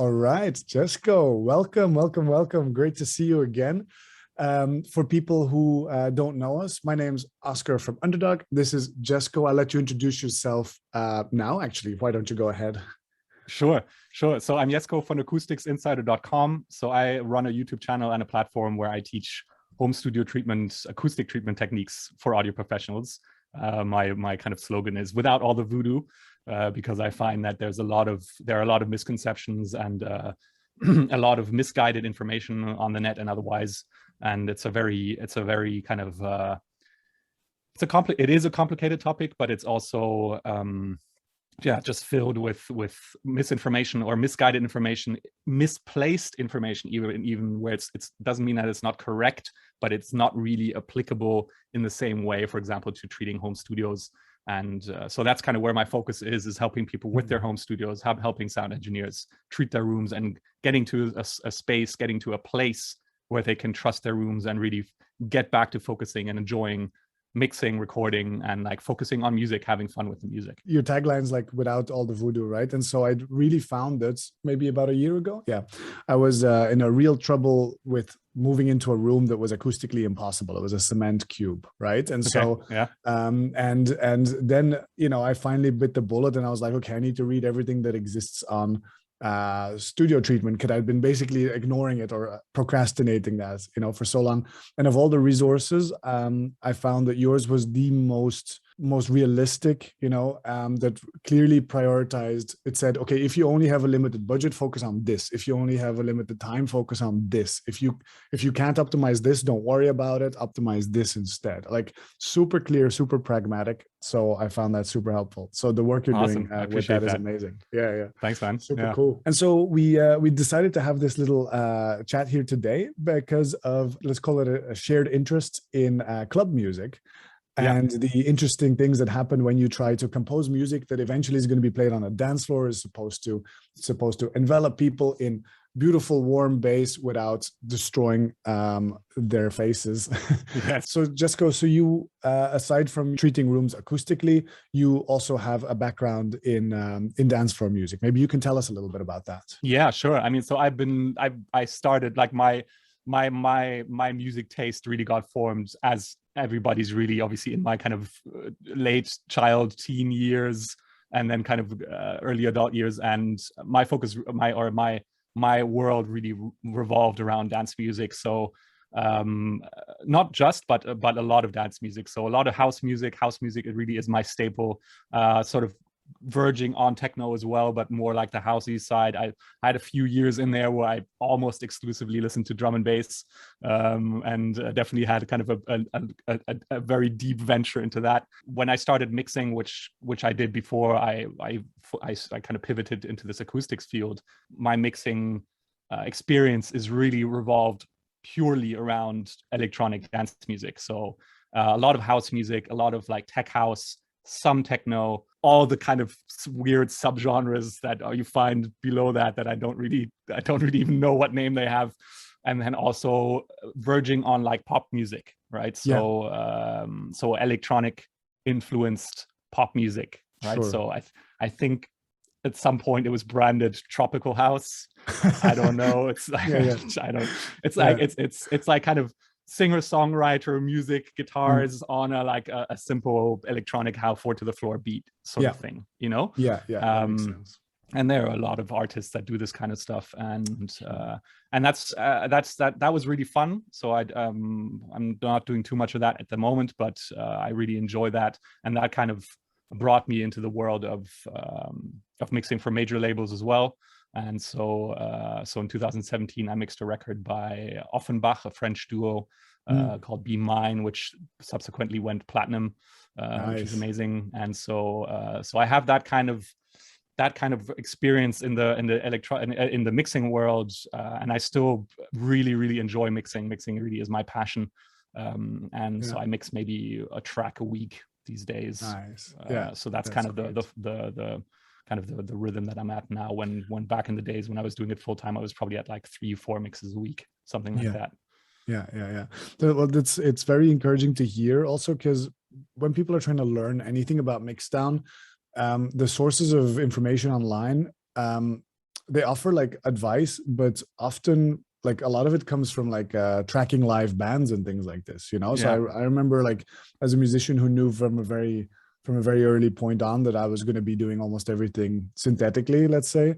All right, Jesco, welcome, welcome, welcome. Great to see you again. For people who don't know us, my name's Oscar from Underdog. This is Jesco. I'll let you introduce yourself now, actually. Why don't you go ahead? Sure. So I'm Jesco from AcousticsInsider.com. So I run a YouTube channel and a platform where I teach home studio treatment, acoustic treatment techniques for audio professionals. My kind of slogan is without all the voodoo, because I find that there are a lot of misconceptions and a lot of misguided information on the net and otherwise. And it is a complicated topic, but it's also just filled with misinformation or misguided information, misplaced information, even where it doesn't mean that it's not correct, but it's not really applicable in the same way, for example, to treating home studios. And so that's kind of where my focus is helping people with their home studios, helping sound engineers treat their rooms and getting to a space, getting to a place where they can trust their rooms and really get back to focusing and enjoying mixing, recording, and like focusing on music, having fun with the music. Your tagline's like without all the voodoo, right? And so I really found that maybe about a year ago. Yeah, I was in a real trouble with moving into a room that was acoustically impossible. It was a cement cube, right? And so, and then, I finally bit the bullet and I was like, okay, I need to read everything that exists on studio treatment, because I'd been basically ignoring it or procrastinating that, for so long. And of all the resources, I found that yours was the most realistic, that clearly prioritized. It said, okay, if you only have a limited budget, focus on this. If you only have a limited time, focus on this. If you can't optimize this, don't worry about it, optimize this instead. Like super clear, super pragmatic. So I found that super helpful. So the work you're doing with that is amazing. Yeah. Thanks, man. Super cool. And so we decided to have this little chat here today because of, let's call it a shared interest in club music. And the interesting things that happen when you try to compose music that eventually is going to be played on a dance floor is supposed to envelop people in beautiful, warm bass without destroying their faces. Yes. So Jesco, so you, aside from treating rooms acoustically, you also have a background in dance floor music. Maybe you can tell us a little bit about that. Yeah, sure. I mean, so I started like my music taste really got formed as everybody's really obviously in my kind of late child teen years and then kind of early adult years, and my focus my world really revolved around dance music. So not just but a lot of dance music, so a lot of house music. It really is my staple, sort of verging on techno as well, but more like the housey side. I had a few years in there where I almost exclusively listened to drum and bass, and definitely had kind of a very deep venture into that. When I started mixing, which I did before I kind of pivoted into this acoustics field, my mixing experience is really revolved purely around electronic dance music. So a lot of house music, a lot of like tech house, some techno, all the kind of weird subgenres that you find below that I don't really even know what name they have. And then also verging on like pop music, right? So so electronic influenced pop music, right? Sure. So I think at some point it was branded tropical house. I don't know. It's like I don't. It's like it's like kind of singer-songwriter music, guitars on a simple electronic how 4 to the floor beat sort of thing, that makes sense. And there are a lot of artists that do this kind of stuff, and that was really fun. So I'm not doing too much of that at the moment, but I really enjoy that, and that kind of brought me into the world of mixing for major labels as well. And so in 2017, I mixed a record by Offenbach, a French duo called Be Mine, which subsequently went platinum, which is amazing. And so I have that kind of experience in the mixing world, and I still really enjoy mixing. Mixing really is my passion, so I mix maybe a track a week these days. Nice. So that's kind of the rhythm that I'm at now. When back in the days when I was doing it full time, I was probably at like 3-4 mixes a week, something like that. Yeah. Well, it's very encouraging to hear also, because when people are trying to learn anything about mixdown, the sources of information online they offer like advice, but often like a lot of it comes from like tracking live bands and things like this, you know. So I remember like as a musician who knew from a very early point on that I was going to be doing almost everything synthetically, let's say.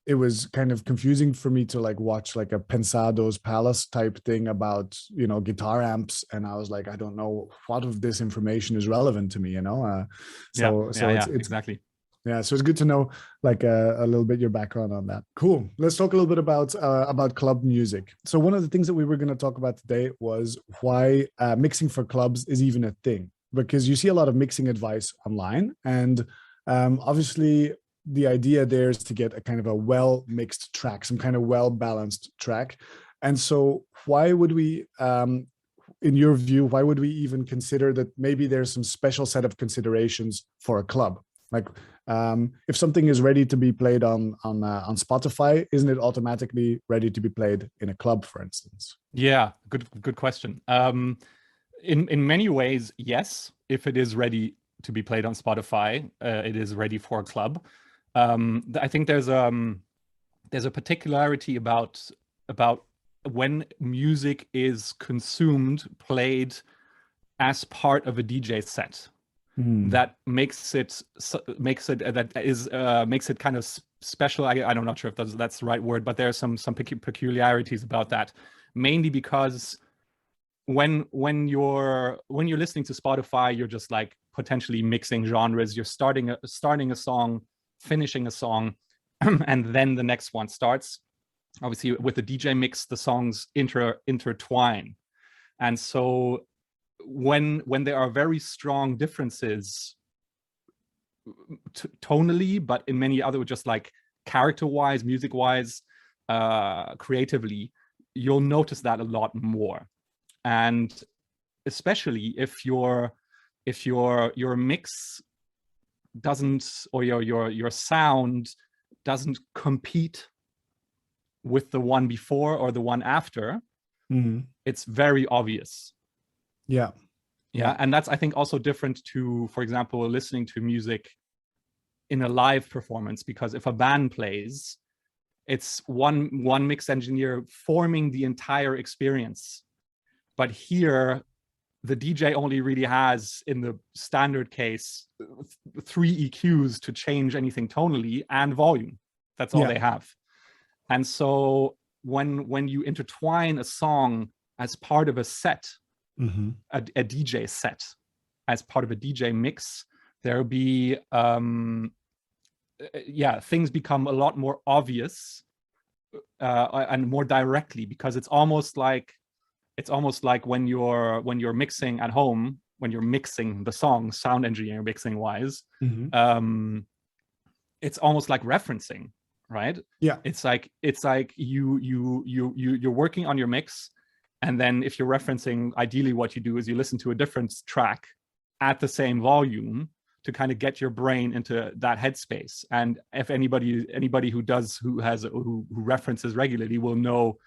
It was kind of confusing for me to like watch like a Pensado's Palace type thing about, you know, guitar amps, and I was like, I don't know what of this information is relevant to me, you know. It's exactly. Yeah, so it's good to know like a little bit your background on that. Cool. Let's talk a little bit about club music. So one of the things that we were going to talk about today was why mixing for clubs is even a thing, because you see a lot of mixing advice online, and obviously the idea there is to get a kind of a well mixed track, some kind of well balanced track. And so why would we, in your view, why would we even consider that maybe there's some special set of considerations for a club? Like if something is ready to be played on Spotify, isn't it automatically ready to be played in a club, for instance? Yeah, good question. In many ways, yes. If it is ready to be played on Spotify, it is ready for a club. I think there's a particularity about when music is consumed, played as part of a DJ set. That makes it kind of special. I'm not sure if that's the right word, but there are some peculiarities about that. Mainly because when you're listening to Spotify, you're just like potentially mixing genres. You're starting a song, finishing a song, and then the next one starts. Obviously, with the DJ mix, the songs intertwine, and so when there are very strong differences tonally, but in many other, just like character-wise, music-wise, creatively, you'll notice that a lot more. And especially if your mix doesn't, or your sound doesn't compete with the one before or the one after, it's very obvious. Yeah. And that's, I think, also different to, for example, listening to music in a live performance, because if a band plays, it's one mix engineer forming the entire experience. But here, the DJ only really has, in the standard case, 3 EQs to change anything tonally and volume. That's all they have. And so when you intertwine a song as part of a set, a DJ set, as part of a DJ mix, there'll be things become a lot more obvious and more directly, because it's almost like when you're mixing at home, when you're mixing the song, sound engineering mixing wise, it's almost like referencing, right? Yeah, it's like you're working on your mix. And then if you're referencing, ideally what you do is you listen to a different track at the same volume to kind of get your brain into that headspace. And if anybody who references regularly will know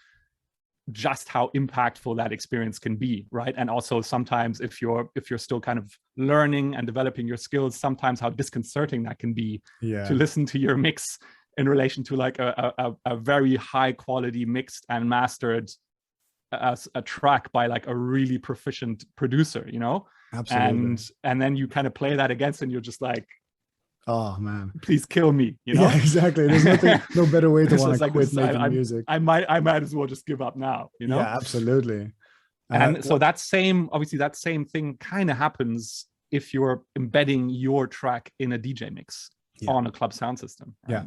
just how impactful that experience can be, right? And also sometimes if you're still kind of learning and developing your skills, sometimes how disconcerting that can be to listen to your mix in relation to like a very high quality mixed and mastered a track by like a really proficient producer, you know. Absolutely. And then you kind of play that against, and you're just like, oh man, please kill me, you know. Yeah, exactly. There's no better way to want to quit making music. I might as well just give up now, you know. Yeah, absolutely. And so that same thing kind of happens if you're embedding your track in a DJ mix on a club sound system. Yeah.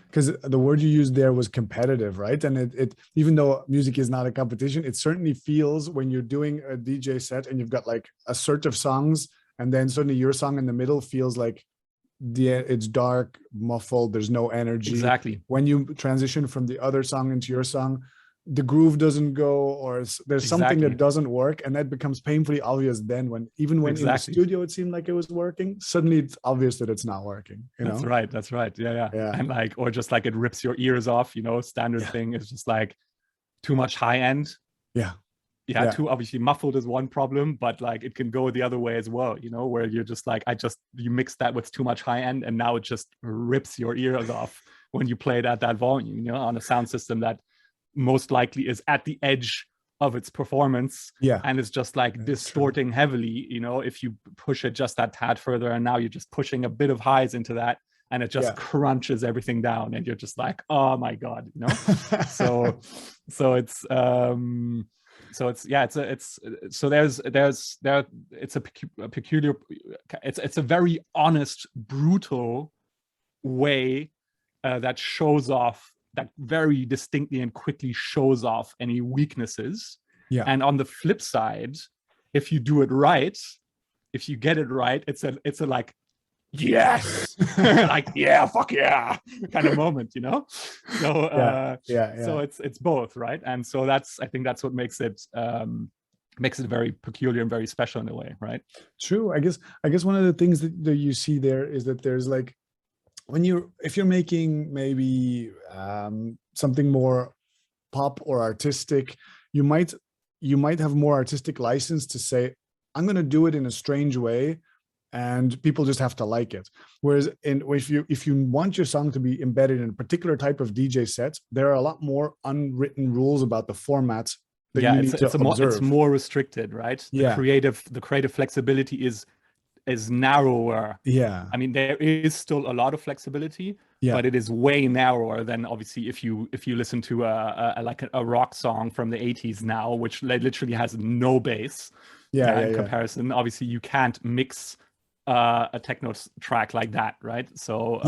Because the word you used there was competitive, right? And it even though music is not a competition, it certainly feels when you're doing a DJ set and you've got like a sort of songs, and then suddenly your song in the middle feels like it's dark, muffled, there's no energy. Exactly. When you transition from the other song into your song, the groove doesn't go, or there's something that doesn't work, and that becomes painfully obvious then when in the studio it seemed like it was working, suddenly it's obvious that it's not working, you know. That's right. Yeah. And like, or just like it rips your ears off, you know. Standard thing is just like too much high end. Too obviously muffled is one problem, but like it can go the other way as well, you know, where you're just like, you mix that with too much high end and now it just rips your ears off when you play it at that volume, you know, on a sound system that most likely is at the edge of its performance, and it's just like distorting heavily, you know, if you push it just that tad further, and now you're just pushing a bit of highs into that, and it just crunches everything down, and you're just like, oh my god, you know. so it's it's a very honest, brutal way that shows off, that very distinctly and quickly shows off any weaknesses. And on the flip side, if you do it right, if you get it right, it's a like, yes, like, yeah, fuck yeah, kind of moment, you know. So so it's both, right? And so I think that's what makes it very peculiar and very special in a way, right? True. I guess one of the things that you see there is that there's like, if you're making maybe something more pop or artistic, you might have more artistic license to say, I'm going to do it in a strange way, and people just have to like it. Whereas if you want your song to be embedded in a particular type of DJ set, there are a lot more unwritten rules about the format that you need to observe. It's more restricted, right? The creative flexibility is narrower. I mean, there is still a lot of flexibility, but it is way narrower than obviously if you listen to a rock song from the 80s now, which literally has no bass. In comparison, obviously you can't mix a techno track like that, right? So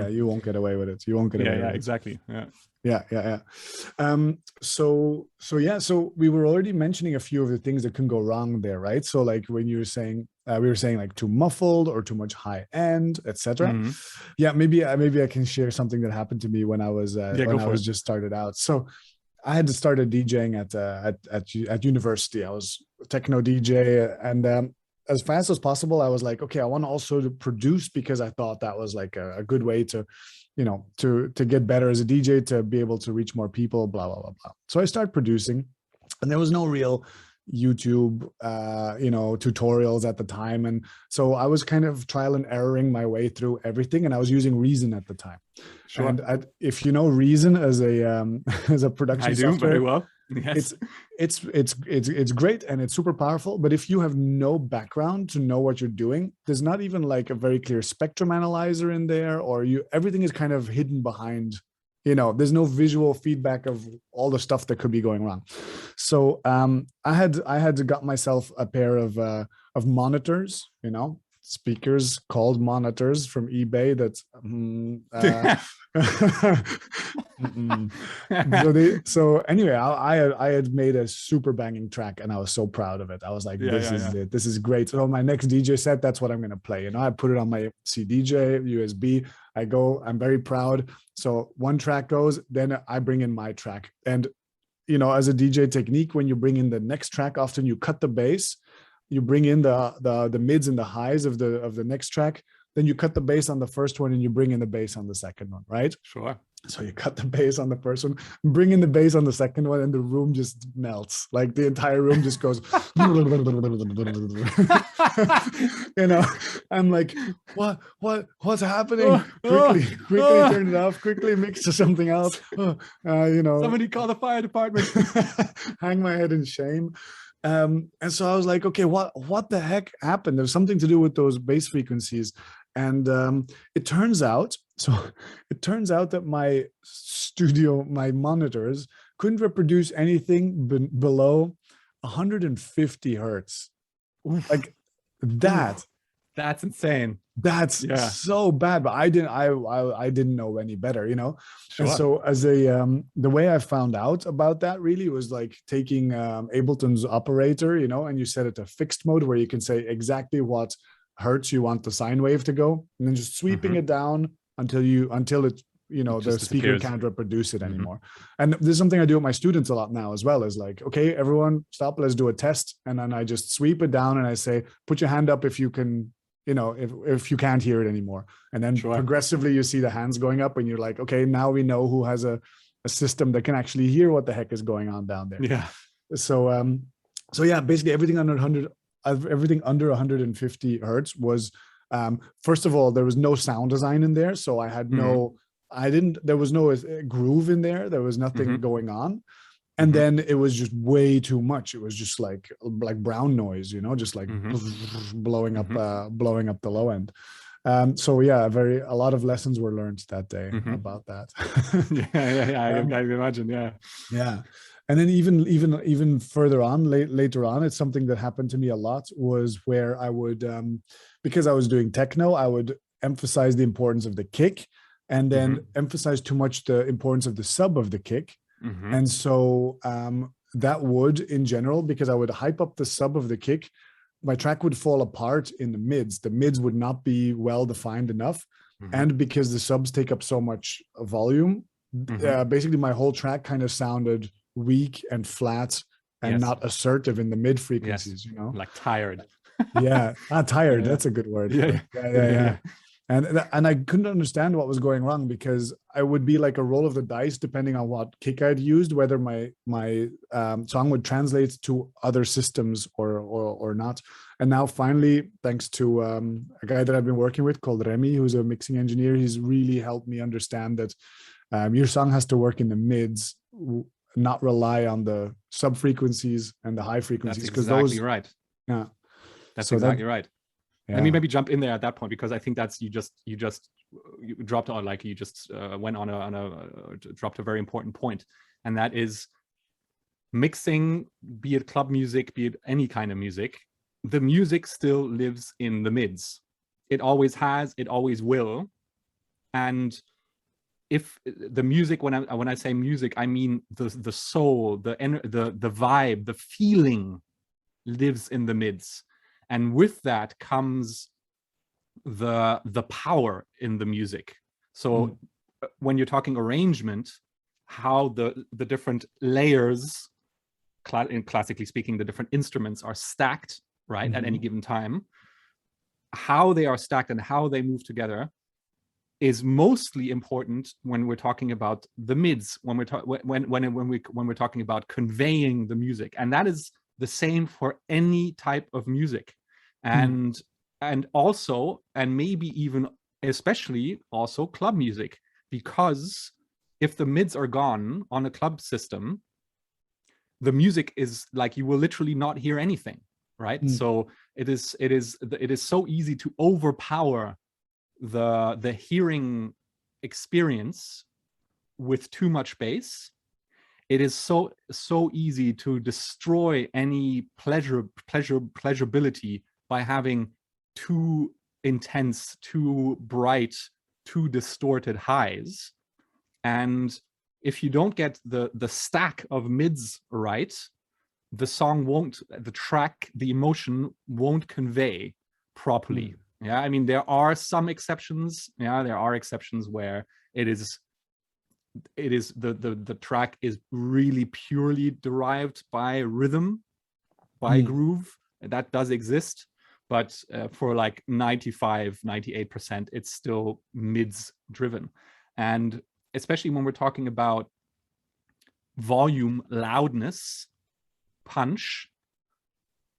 you won't get away with it. You won't get away with it. Exactly. So we were already mentioning a few of the things that can go wrong there, right? So like when you were saying, we were saying like too muffled or too much high end, etc. Maybe I can share something that happened to me when I was just started out. So I had to start DJing at university. I was a techno DJ, and as fast as possible, I was like, okay, I want to also produce, because I thought that was like a good way to, you know, to get better as a DJ, to be able to reach more people, blah, blah, blah, blah. So I started producing, and there was no real YouTube, tutorials at the time. And so I was kind of trial and erroring my way through everything. And I was using Reason at the time. Sure. And if you know Reason as a production software, I do very well. Yes. It's great, and it's super powerful. But if you have no background to know what you're doing, there's not even like a very clear spectrum analyzer in there, or everything is kind of hidden behind, you know, there's no visual feedback of all the stuff that could be going wrong. So I had got myself a pair of monitors, you know, speakers called monitors from eBay. That's so anyway, I had made a super banging track, and I was so proud of it. I was like, this is great. So my next DJ set, that's what I'm going to play. You know, I put it on my CDJ USB. I'm very proud. So one track goes, then I bring in my track. And, you know, as a DJ technique, when you bring in the next track, often you cut the bass, you bring in the mids and the highs of the next track, then you cut the bass on the first one and you bring in the bass on the second one, right? Sure. So you cut the bass on the first one, bring in the bass on the second one, and the room just melts. Like the entire room just goes, you know, I'm like, what's happening? Quickly turn it off, quickly mix to something else. You know, somebody call the fire department. Hang my head in shame. And so I was like, okay, what the heck happened? There's something to do with those bass frequencies. And it turns out that my monitors couldn't reproduce anything below 150 hertz. Oof. Like that. That's insane. That's so bad, but I didn't know any better, you know. Sure. And so as the way I found out about that really was like taking Ableton's operator, you know, and you set it to fixed mode where you can say exactly what hertz you want the sine wave to go, and then just sweeping it down until it, you know, the speaker can't reproduce it anymore. And this is something I do with my students a lot now as well, is like, okay, everyone stop, let's do a test. And then I just sweep it down and I say, put your hand up if you can, you know, if you can't hear it anymore. And then progressively you see the hands going up, and you're like, okay, now we know who has a system that can actually hear what the heck is going on down there. Yeah. So yeah, basically everything under 150 hertz was, first of all, there was no sound design in there. So I had there was no groove in there. There was nothing going on. And then it was just way too much. It was just like brown noise, you know, just like blowing up the low end. So yeah, a lot of lessons were learned that day about that. I imagine. Yeah. And then even further on, later on, it's something that happened to me a lot, was where I would, because I was doing techno, I would emphasize the importance of the kick, and then emphasize too much the importance of the sub of the kick. And so that would, in general, because I would hype up the sub of the kick, my track would fall apart in the mids. The mids would not be well defined enough. And because the subs take up so much volume, basically my whole track kind of sounded weak and flat and not assertive in the mid frequencies, you know, like tired. Yeah, not tired. That's a good word. Yeah. And I couldn't understand what was going wrong, because I would be like a roll of the dice depending on what kick I'd used, whether my song would translate to other systems or not. And now finally, thanks to a guy that I've been working with called Remy, who's a mixing engineer, he's really helped me understand that your song has to work in the mids, not rely on the sub frequencies and the high frequencies. That's exactly right. Yeah, that's exactly right. Yeah. Let me maybe jump in there at that point, because I think that's you dropped on, like you just went on dropped a very important point, and that is mixing, be it club music, be it any kind of music. The music still lives in the mids. It always has. It always will. And if the music, when I say music, I mean the soul, the vibe, the feeling lives in the mids. And with that comes the power in the music. So when you're talking arrangement, how the different layers, classically speaking, the different instruments are stacked, right, at any given time, how they are stacked and how they move together is mostly important when we're talking about the mids, when we're talking about conveying the music. And that is the same for any type of music, and also, and maybe even especially also club music, because if the mids are gone on a club system, the music is like, you will literally not hear anything, right? So it is so easy to overpower the hearing experience with too much bass. It is so easy to destroy any pleasurability by having too intense, too bright, too distorted highs. And if you don't get the stack of mids right, the song won't, the track, the emotion won't convey properly. Yeah, I mean, there are some exceptions. Yeah, there are exceptions where it is the track is really purely derived by rhythm, by groove. That does exist, but for like 95-98%, it's still mids driven. And especially when we're talking about volume, loudness, punch,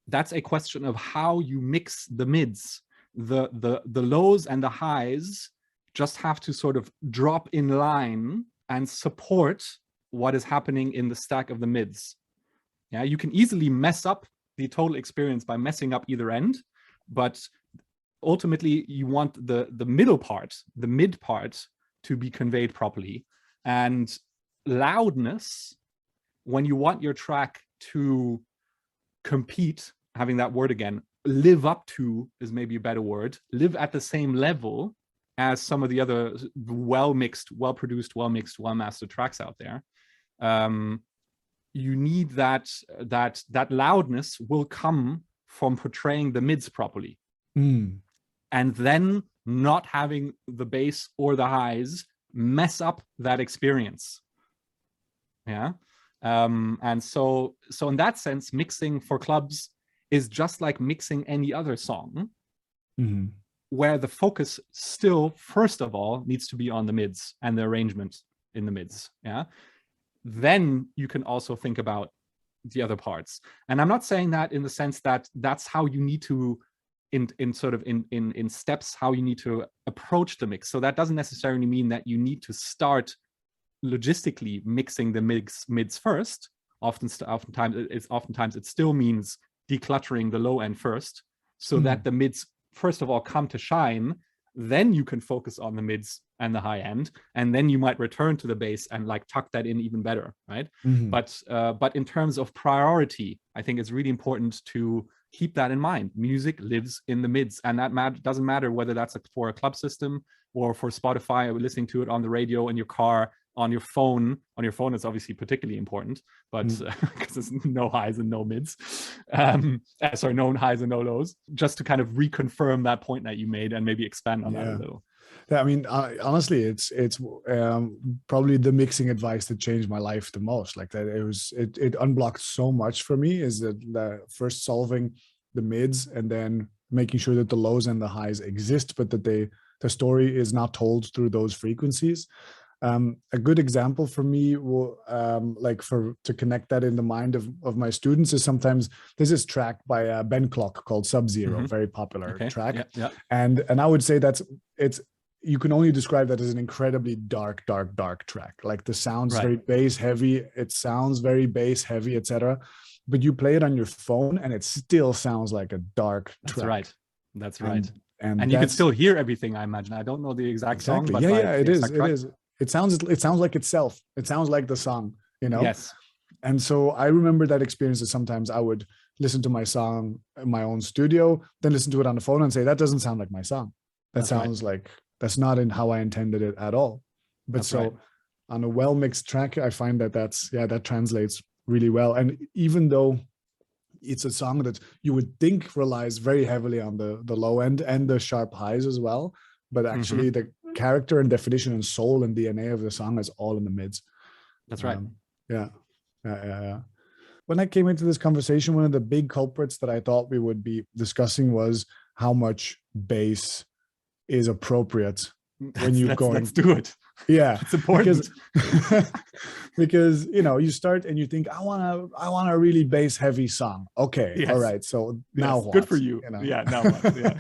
that's a question of how you mix the mids. The lows and the highs just have to sort of drop in line and support what is happening in the stack of the mids. Yeah, you can easily mess up the total experience by messing up either end, but ultimately you want the middle part, the mid part, to be conveyed properly. And loudness, when you want your track to compete, having that word again, live up to is maybe a better word, live at the same level as some of the other well-mixed, well-produced, well-mixed, well-mastered tracks out there. You need that loudness will come from portraying the mids properly. And then not having the bass or the highs mess up that experience. Yeah. And so in that sense, mixing for clubs is just like mixing any other song, where the focus still, first of all, needs to be on the mids and the arrangement in the mids. Yeah. Then you can also think about the other parts. And I'm not saying that in the sense that that's how you need to in sort of in steps how you need to approach the mix. So that doesn't necessarily mean that you need to start logistically mixing the mids first. Oftentimes it still means decluttering the low end first, so that the mids first of all come to shine. Then you can focus on the mids and the high end, and then you might return to the bass and like tuck that in even better, right? But in terms of priority, I think it's really important to keep that in mind. Music lives in the mids, and that doesn't matter whether that's for a club system or for Spotify, or listening to it on the radio, in your car, on your phone. On your phone, it's obviously particularly important, but because there's no highs and no mids, no highs and no lows. Just to kind of reconfirm that point that you made and maybe expand on that a little. Yeah, I mean, honestly, it's probably the mixing advice that changed my life the most. Like that, it unblocked so much for me. Is that the first solving the mids and then making sure that the lows and the highs exist, but that the story is not told through those frequencies. A good example for me, to connect that in the mind of my students, is sometimes there's this track by Ben Clock called Sub-Zero, very popular track. And I would say you can only describe that as an incredibly dark track. Like the sound's very bass heavy, it sounds very bass heavy, etc. But you play it on your phone and it still sounds like a dark track. That's right. And you can still hear everything, I imagine. I don't know the exact song, but it is. It sounds like itself. It sounds like the song, you know? Yes. And so I remember that experience that sometimes I would listen to my song in my own studio, then listen to it on the phone and say, that doesn't sound like my song. That sounds like, that's not in how I intended it at all. But on a well-mixed track, I find that translates really well. And even though it's a song that you would think relies very heavily on the low end and the sharp highs as well, but actually the character and definition and soul and DNA of the song is all in the mids. That's right. Yeah. When I came into this conversation, one of the big culprits that I thought we would be discussing was how much bass is appropriate when you're going. Let's do it. Yeah, it's important because you start and you think, I want a really bass heavy song. Okay, all right. So now what? Good for you. Yeah, now what? Yeah.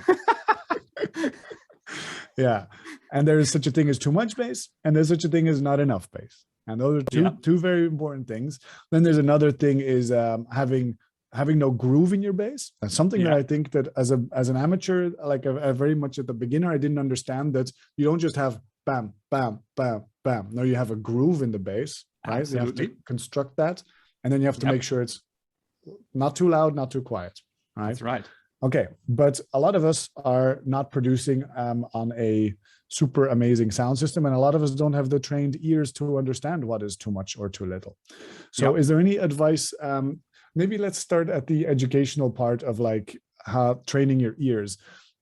Yeah, and there is such a thing as too much bass, and there's such a thing as not enough bass, and those are two very important things. Then there's another thing is having no groove in your bass. That's something that I think that as an amateur, like a very much at the beginner, I didn't understand that you don't just have bam, bam, bam, bam. No, you have a groove in the bass, right? Absolutely. You have to construct that, and then you have to make sure it's not too loud, not too quiet, right? That's right. Okay, but a lot of us are not producing on a super amazing sound system, and a lot of us don't have the trained ears to understand what is too much or too little. So is there any advice? Maybe let's start at the educational part of like how training your ears.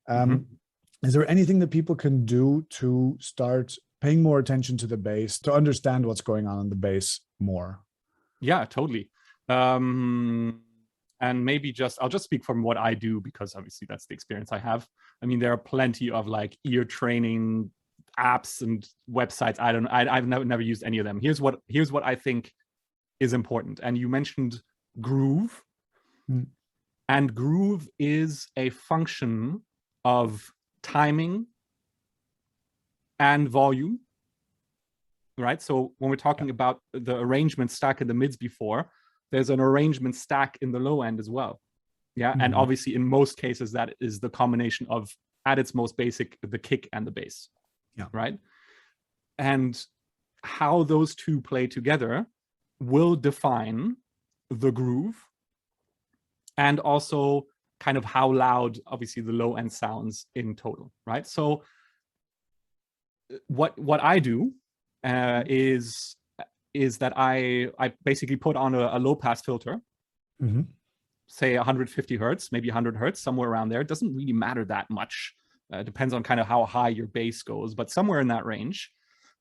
Is there anything that people can do to start paying more attention to the bass, to understand what's going on in the bass more? Yeah, totally. And maybe I'll just speak from what I do, because obviously that's the experience I have. I mean, there are plenty of like ear training apps and websites. I've never used any of them. Here's what I think is important. And you mentioned groove, and groove is a function of timing and volume, right? So when we're talking about the arrangement stack in the mids before, there's an arrangement stack in the low end as well. Yeah. And obviously in most cases, that is the combination of, at its most basic, the kick and the bass. Yeah. Right. And how those two play together will define the groove, and also kind of how loud, obviously, the low end sounds in total. Right. So what I do is that I basically put on a low pass filter, say 150 hertz, maybe 100 hertz, somewhere around there. It doesn't really matter that much. It depends on kind of how high your bass goes, but somewhere in that range,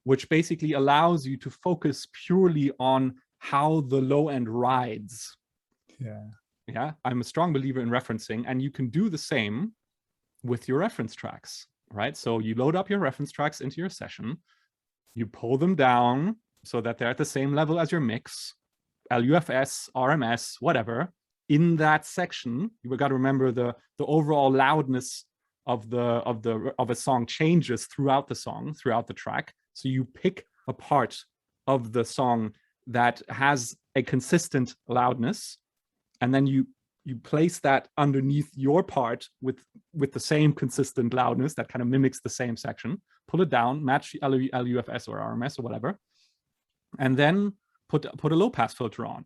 which basically allows you to focus purely on how the low end rides. Yeah. I'm a strong believer in referencing, and you can do the same with your reference tracks, right? So you load up your reference tracks into your session, you pull them down so that they're at the same level as your mix, LUFS, RMS, whatever, in that section, you've got to remember the overall loudness of a song changes throughout the song, throughout the track. So you pick a part of the song that has a consistent loudness, and then you place that underneath your part with the same consistent loudness that kind of mimics the same section. Pull it down, match LUFS or RMS or whatever, and then put a low pass filter on.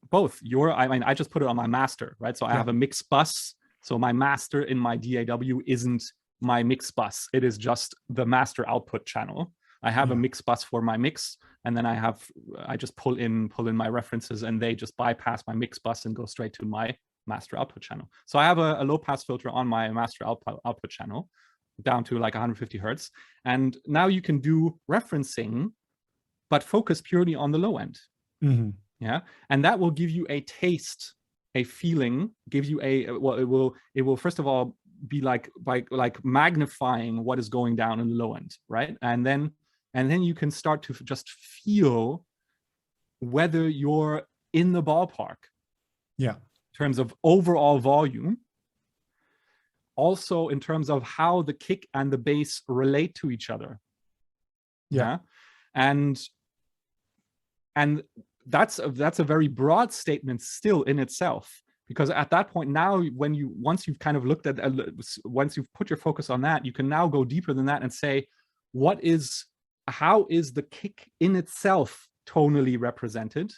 Both I just put it on my master, right? So I have a mix bus. So my master in my DAW isn't my mix bus. It is just the master output channel. I have a mix bus for my mix, and then I just pull in my references, and they just bypass my mix bus and go straight to my master output channel. So I have a low pass filter on my master output channel down to like 150 hertz. And now you can do referencing, but focus purely on the low end. Mm-hmm. Yeah. And that will give you a taste, a feeling, give you it will first of all be like magnifying what is going down in the low end, right? And then you can start to just feel whether you're in the ballpark. Yeah. In terms of overall volume, also in terms of how the kick and the bass relate to each other. Yeah. And that's a very broad statement still in itself, because at that point now, once you've kind of looked at, once you've put your focus on that, you can now go deeper than that and say, how is the kick in itself tonally represented?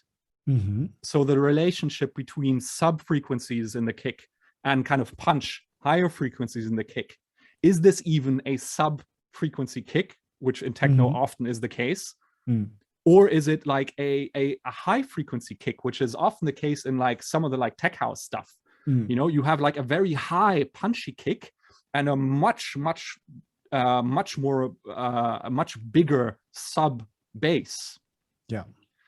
Mm-hmm. So the relationship between sub frequencies in the kick and kind of punch, higher frequencies in the kick, is this even a sub frequency kick, which in techno often is the case? Or is it like a high frequency kick, which is often the case in like some of the like tech house stuff? You know, you have like a very high punchy kick and a much bigger sub bass. Yeah.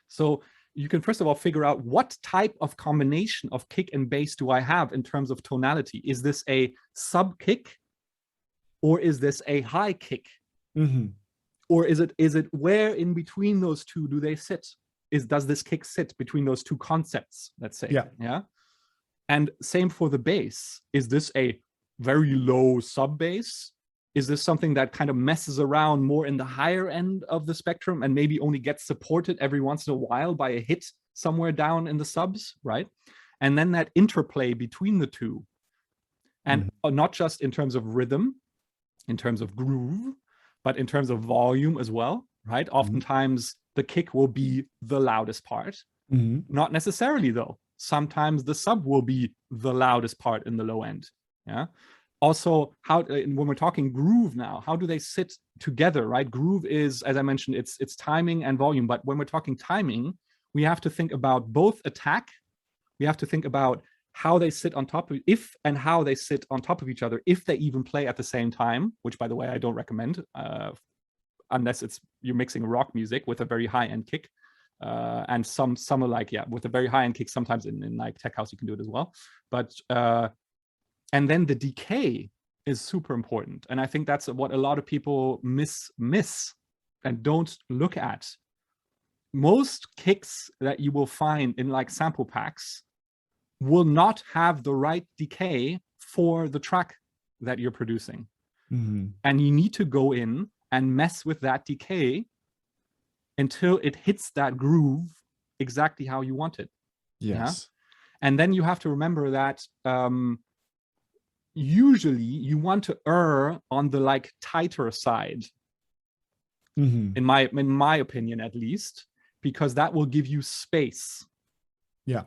So you can first of all figure out what type of combination of kick and bass do I have in terms of tonality. Is this a sub kick, or is this a high kick? Or is it where in between those two do they sit? Does this kick sit between those two concepts, let's say? Yeah. And same for the bass. Is this a very low sub bass? Is this something that kind of messes around more in the higher end of the spectrum and maybe only gets supported every once in a while by a hit somewhere down in the subs, right? And then that interplay between the two, and not just in terms of rhythm, in terms of groove, but in terms of volume as well, right? Oftentimes the kick will be the loudest part. Not necessarily though. Sometimes the sub will be the loudest part in the low end. Yeah. Also, when we're talking groove now, how do they sit together, right? Groove is, as I mentioned, it's timing and volume. But when we're talking timing, we have to think about both attack. We have to think about how they sit on top of, how they sit on top of each other, if they even play at the same time, which by the way, I don't recommend, unless you're mixing rock music with a very high end kick. And some are like, with a very high end kick, sometimes in like tech house, you can do it as well. But, and then the decay is super important. And I think that's what a lot of people miss and don't look at. Most kicks that you will find in like sample packs will not have the right decay for the track that you're producing. And you need to go in and mess with that decay until it hits that groove exactly how you want it. Yes. Yeah? And then you have to remember that usually you want to err on the like tighter side, in my opinion at least, because that will give you space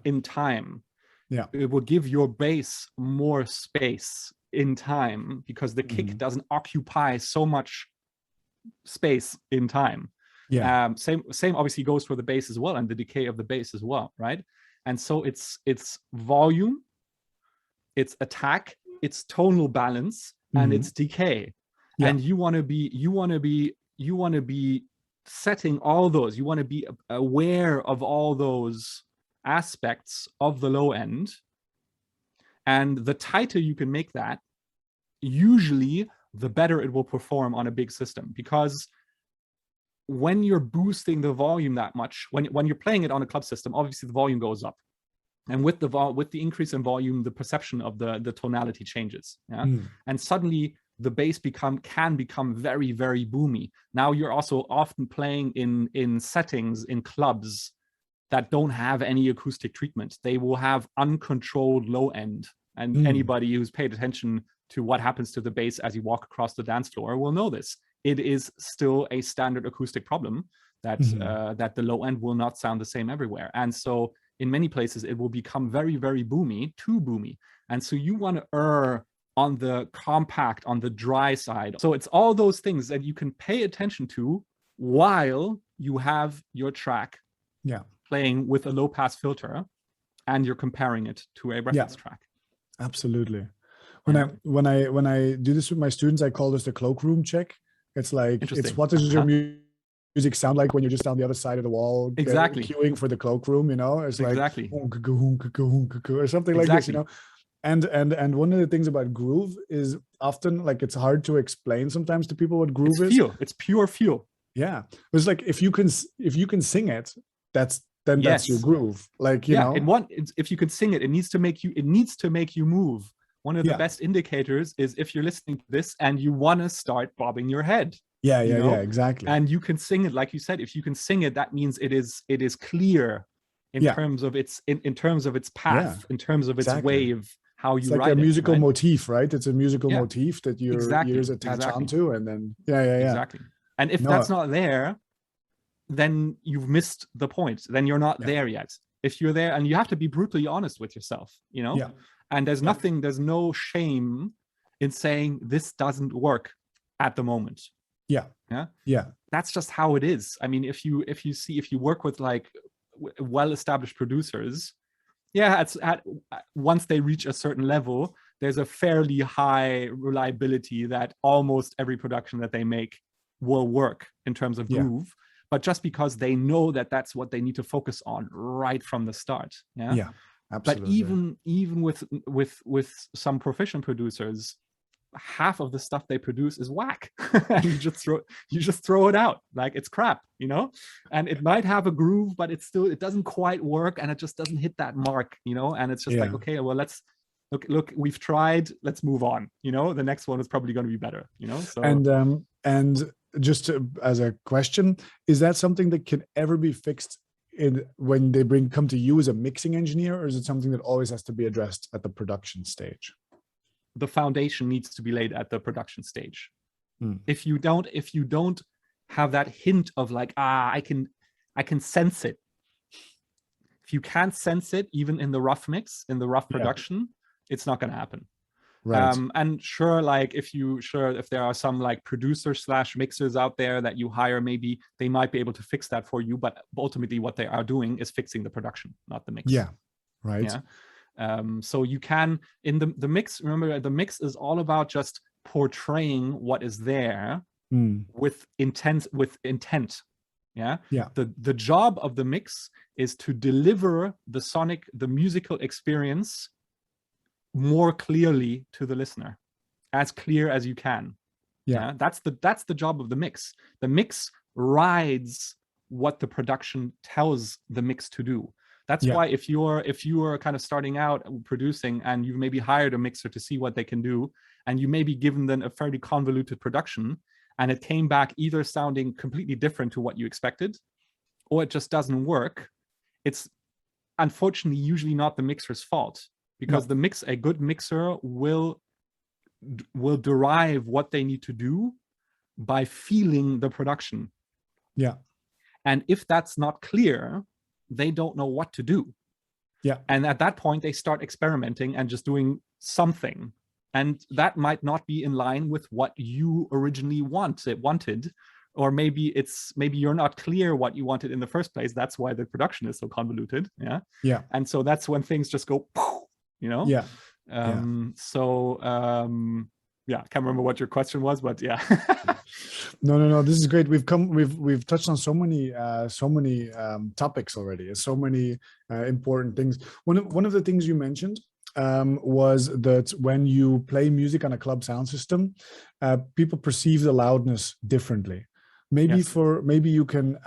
in time. Yeah, it will give your bass more space in time because the kick doesn't occupy so much space in time. Yeah. Same obviously goes for the bass as well, and the decay of the bass as well, right? And so it's volume, it's attack, it's tonal balance, and it's decay. Yeah. And you want to be setting all those. You want to be aware of all those aspects of the low end, and the tighter you can make that, usually the better it will perform on a big system. Because when you're boosting the volume that much, when you're playing it on a club system, obviously the volume goes up, And with the increase in volume, the perception of the tonality changes. Yeah. And suddenly the bass can become very, very boomy. Now you're also often playing in settings in clubs that don't have any acoustic treatment. They will have uncontrolled low end. And anybody who's paid attention to what happens to the bass as you walk across the dance floor will know this. It is still a standard acoustic problem that that the low end will not sound the same everywhere. And so in many places, it will become very, very boomy, too boomy. And so you want to err on the compact, on the dry side. So it's all those things that you can pay attention to while you have your track playing with a low pass filter and you're comparing it to a reference track. Absolutely. When I do this with my students, I call this the cloakroom check. It's like, it's what does your music sound like when you're just on the other side of the wall, queuing for the cloakroom, you know? It's like or something like this, you know? And one of the things about groove is often like it's hard to explain sometimes to people what groove is. It's pure feel. Yeah. It's like if you can sing it, that's your groove. Like, you know. If you can sing it, it needs to make you move. One of the best indicators is if you're listening to this and you want to start bobbing your head. Yeah, exactly. And you can sing it, like you said. If you can sing it, that means it is clear in terms of its path, in terms of its wave. How you it's like a musical motif, right? It's a musical motif that your ears attach onto, and then exactly. And if that's not there, then you've missed the point. Then you're not there yet. If you're there, and you have to be brutally honest with yourself, you know. Yeah. And there's no shame in saying this doesn't work at the moment. Yeah. That's just how it is. I mean, if you work with like well-established producers, once they reach a certain level, there's a fairly high reliability that almost every production that they make will work in terms of groove. But just because they know that that's what they need to focus on right from the start. Yeah. Absolutely. But even with some proficient producers, half of the stuff they produce is whack. And you just throw it out like it's crap, you know. And it might have a groove, but it doesn't quite work, and it just doesn't hit that mark, you know. And it's just like, okay, well, let's look, we've tried, let's move on, you know. The next one is probably going to be better, you know. So and just as a question, is that something that can ever be fixed when they come to you as a mixing engineer, or is it something that always has to be addressed at the production stage? The foundation needs to be laid at the production stage. If you don't have that hint of like, I can sense it. If you can't sense it, even in the rough mix, in the rough production, it's not going to happen. Right. And sure, like if there are some like producer / mixers out there that you hire, maybe they might be able to fix that for you. But ultimately what they are doing is fixing the production, not the mix. Yeah. Right. Yeah. So you can, in the mix, remember the mix is all about just portraying what is there with intent. Yeah. The job of the mix is to deliver the musical experience more clearly to the listener, as clear as you can. Yeah. That's the job of the mix. The mix rides what the production tells the mix to do. That's why if you're kind of starting out producing and you've maybe hired a mixer to see what they can do, and you maybe given them a fairly convoluted production, and it came back either sounding completely different to what you expected, or it just doesn't work, it's unfortunately usually not the mixer's fault, because a good mixer will derive what they need to do by feeling the production. Yeah. And if that's not clear, they don't know what to do. Yeah. And at that point, they start experimenting and just doing something. And that might not be in line with what you originally wanted. Or maybe you're not clear what you wanted in the first place. That's why the production is so convoluted. Yeah. Yeah. And so that's when things just go, you know? Yeah. I can't remember what your question was, but yeah. No. This is great. We've touched on so many topics already. So many important things. One of the things you mentioned was that when you play music on a club sound system, people perceive the loudness differently. Maybe Yes. maybe you can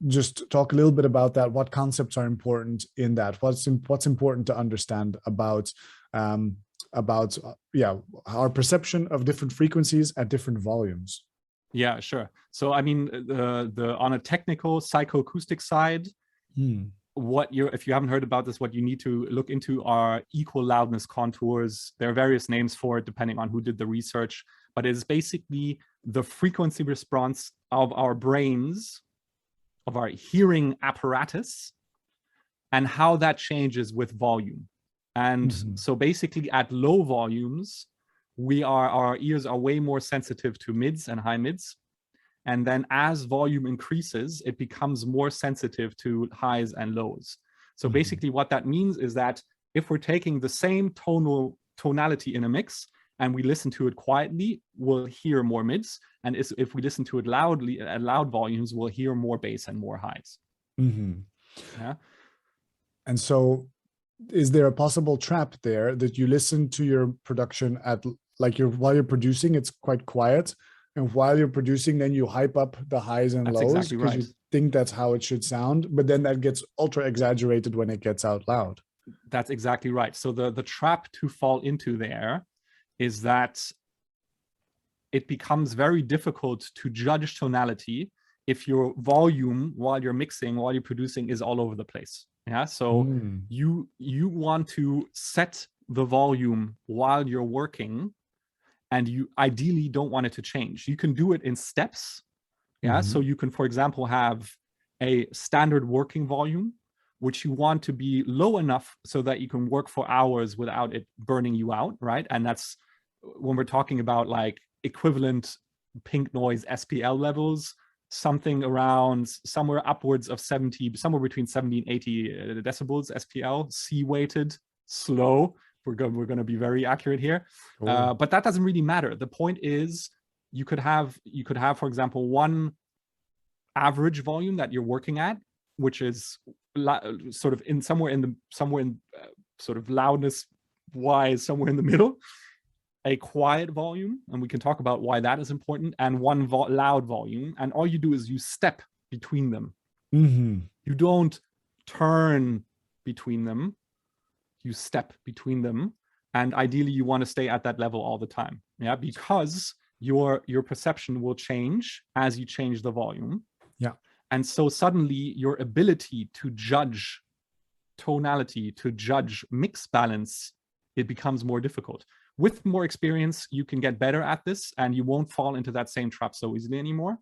just talk a little bit about that. What concepts are important in that? What's important to understand about yeah, our perception of different frequencies at different volumes? Yeah, sure. So I mean, the on a technical psychoacoustic side, what you're, if you haven't heard about this, what you need to look into are equal loudness contours. There are various names for it depending on who did the research, but it is basically the frequency response of our brains, of our hearing apparatus, and how that changes with volume. And so basically at low volumes, our ears are way more sensitive to mids and high mids. And then as volume increases, it becomes more sensitive to highs and lows. So basically what that means is that if we're taking the same tonality in a mix and we listen to it quietly, we'll hear more mids. And if we listen to it loudly at loud volumes, we'll hear more bass and more highs. Yeah. And so is there a possible trap there that you listen to your production at like while you're producing, it's quite quiet, and while you're producing, then you hype up the highs and lows exactly because right. you think that's how it should sound, but then that gets ultra exaggerated when it gets out loud. That's exactly right. So the trap to fall into there is that it becomes very difficult to judge tonality if your volume while you're mixing, while you're producing, is all over the place. Yeah. So you want to set the volume while you're working, and you ideally don't want it to change. You can do it in steps. Yeah. So you can, for example, have a standard working volume, which you want to be low enough so that you can work for hours without it burning you out. Right. And that's when we're talking about like equivalent pink noise SPL levels, something around somewhere upwards of 70, somewhere between 70 and 80 decibels SPL, C weighted, slow. We're going to be very accurate here. But that doesn't really matter. The point is you could have, for example, one average volume that you're working at, which is sort of somewhere in sort of loudness wise, somewhere in the middle, a quiet volume, and we can talk about why that is important, and one loud volume. And all you do is you step between them. You don't turn between them. You step between them. And ideally, you want to stay at that level all the time. Yeah, because your perception will change as you change the volume. Yeah. And so suddenly your ability to judge tonality, to judge mix balance, it becomes more difficult. With more experience, you can get better at this and you won't fall into that same trap so easily anymore.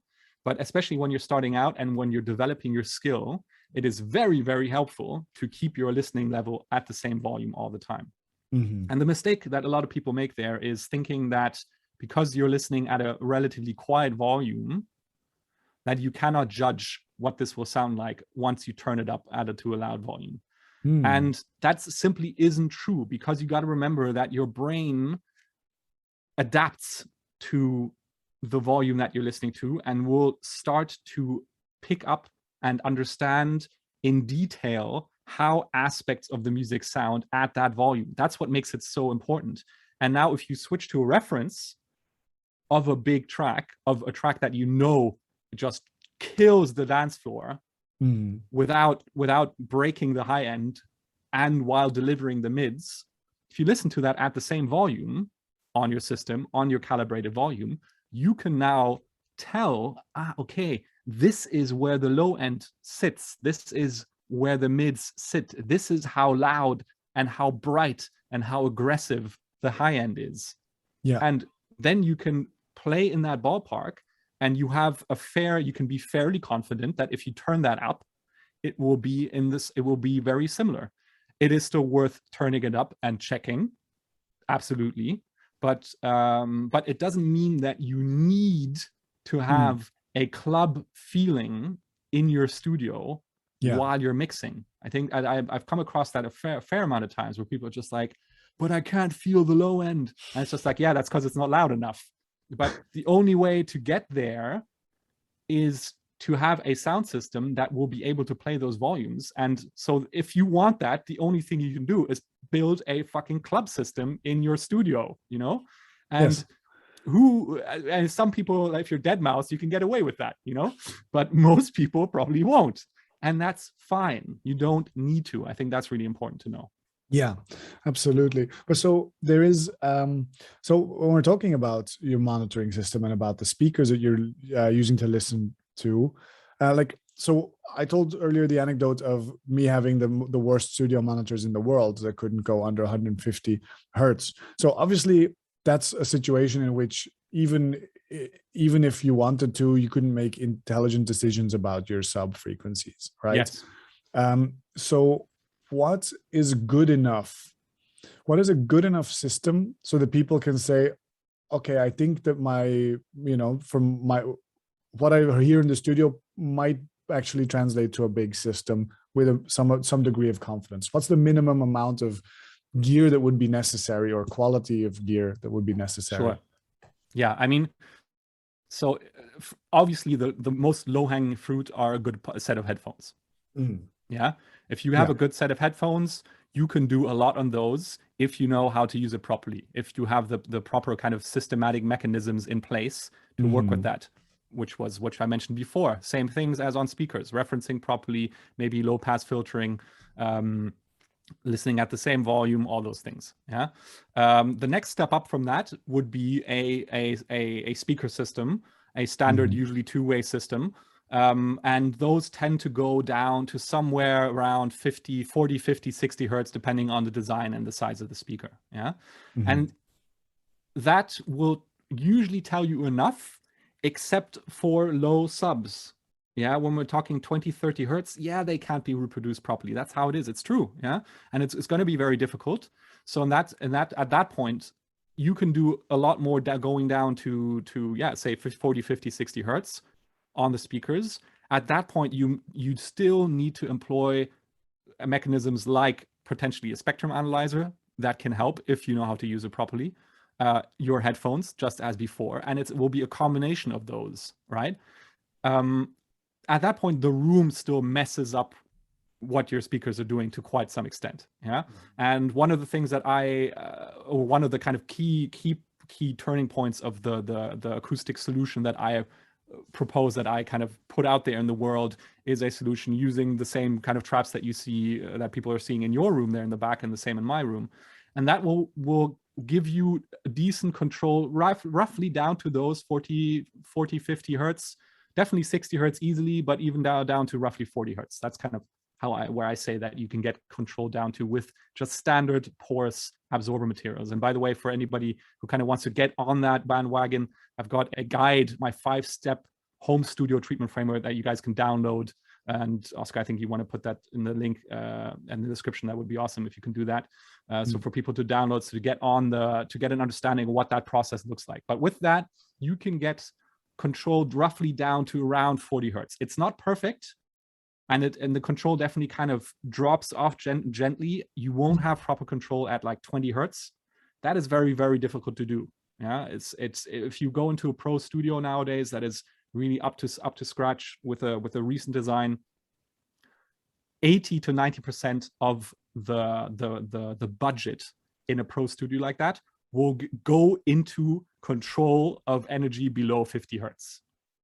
But especially when you're starting out and when you're developing your skill, it is very, very helpful to keep your listening level at the same volume all the time. And the mistake that a lot of people make there is thinking that because you're listening at a relatively quiet volume, that you cannot judge what this will sound like once you turn it up, added to a loud volume. And that simply isn't true, because you got to remember that your brain adapts to the volume that you're listening to and will start to pick up and understand in detail how aspects of the music sound at that volume. That's what makes it so important. And now if you switch to a reference of a big track, of a track that you know just kills the dance floor, without breaking the high end and while delivering the mids, if you listen to that at the same volume on your system, on your calibrated volume, you can now tell, okay, this is where the low end sits. This is where the mids sit. This is how loud and how bright and how aggressive the high end is. Yeah. And then you can play in that ballpark, and you have you can be fairly confident that if you turn that up, it will be very similar. It is still worth turning it up and checking, absolutely. But it doesn't mean that you need to have a club feeling in your studio while you're mixing. I think I've come across that a fair amount of times where people are just like, but I can't feel the low end. And it's just like, yeah, that's because it's not loud enough. But the only way to get there is to have a sound system that will be able to play those volumes. And so if you want that, the only thing you can do is build a fucking club system in your studio, you know? And and some people, if you're dead mouse, you can get away with that, but most people probably won't. And that's fine. You don't need to. I think that's really important to know. Yeah, absolutely. But so there is, so when we're talking about your monitoring system and about the speakers that you're using to listen to, so I told earlier the anecdote of me having the worst studio monitors in the world that couldn't go under 150 hertz. So obviously that's a situation in which even if you wanted to, you couldn't make intelligent decisions about your sub frequencies, right? Yes. So what is good enough? What is a good enough system so that people can say, okay, I think that from what I hear in the studio might actually translate to a big system with some degree of confidence? What's the minimum amount of gear that would be necessary, or quality of gear that would be necessary? Sure. Yeah, I mean, so obviously the most low-hanging fruit are a good set of headphones. Yeah, if you have a good set of headphones, you can do a lot on those if you know how to use it properly, if you have the proper kind of systematic mechanisms in place to work with that, which I mentioned before. Same things as on speakers, referencing properly, maybe low pass filtering, listening at the same volume, all those things. Yeah. The next step up from that would be a speaker system, a standard, usually two-way system. And those tend to go down to somewhere around 40, 50, 60 hertz, depending on the design and the size of the speaker. Yeah. And that will usually tell you enough, except for low subs. Yeah, when we're talking 20, 30 hertz, yeah, they can't be reproduced properly. That's how it is. It's true. Yeah. And it's going to be very difficult. So at that point, you can do a lot more going down to say 40, 50, 60 hertz on the speakers. At that point, you still need to employ mechanisms like potentially a spectrum analyzer that can help if you know how to use it properly. Your headphones, just as before, and it will be a combination of those, right? At that point, the room still messes up what your speakers are doing to quite some extent. Yeah. And one of the things that or one of the kind of key turning points of the acoustic solution that I propose, that I kind of put out there in the world, is a solution using the same kind of traps that you see, that people are seeing in your room there in the back, and the same in my room. And that will give you a decent control, roughly down to those 40, 50 hertz, definitely 60 hertz easily, but even down to roughly 40 hertz. That's kind of where I say that you can get control down to with just standard porous absorber materials. And by the way, for anybody who kind of wants to get on that bandwagon, I've got a guide, my 5-step home studio treatment framework that you guys can download. And Oscar, I think you want to put that in the link and the description. That would be awesome if you can do that. So for people to download, so to get an understanding of what that process looks like. But with that, you can get controlled roughly down to around 40 hertz. It's not perfect, and the control definitely kind of drops off gently. You won't have proper control at like 20 hertz. That is very, very difficult to do. Yeah, it's if you go into a pro studio nowadays that is really up to scratch with a recent design, 80 to 90% of the budget in a pro studio like that will go into control of energy below 50 hertz.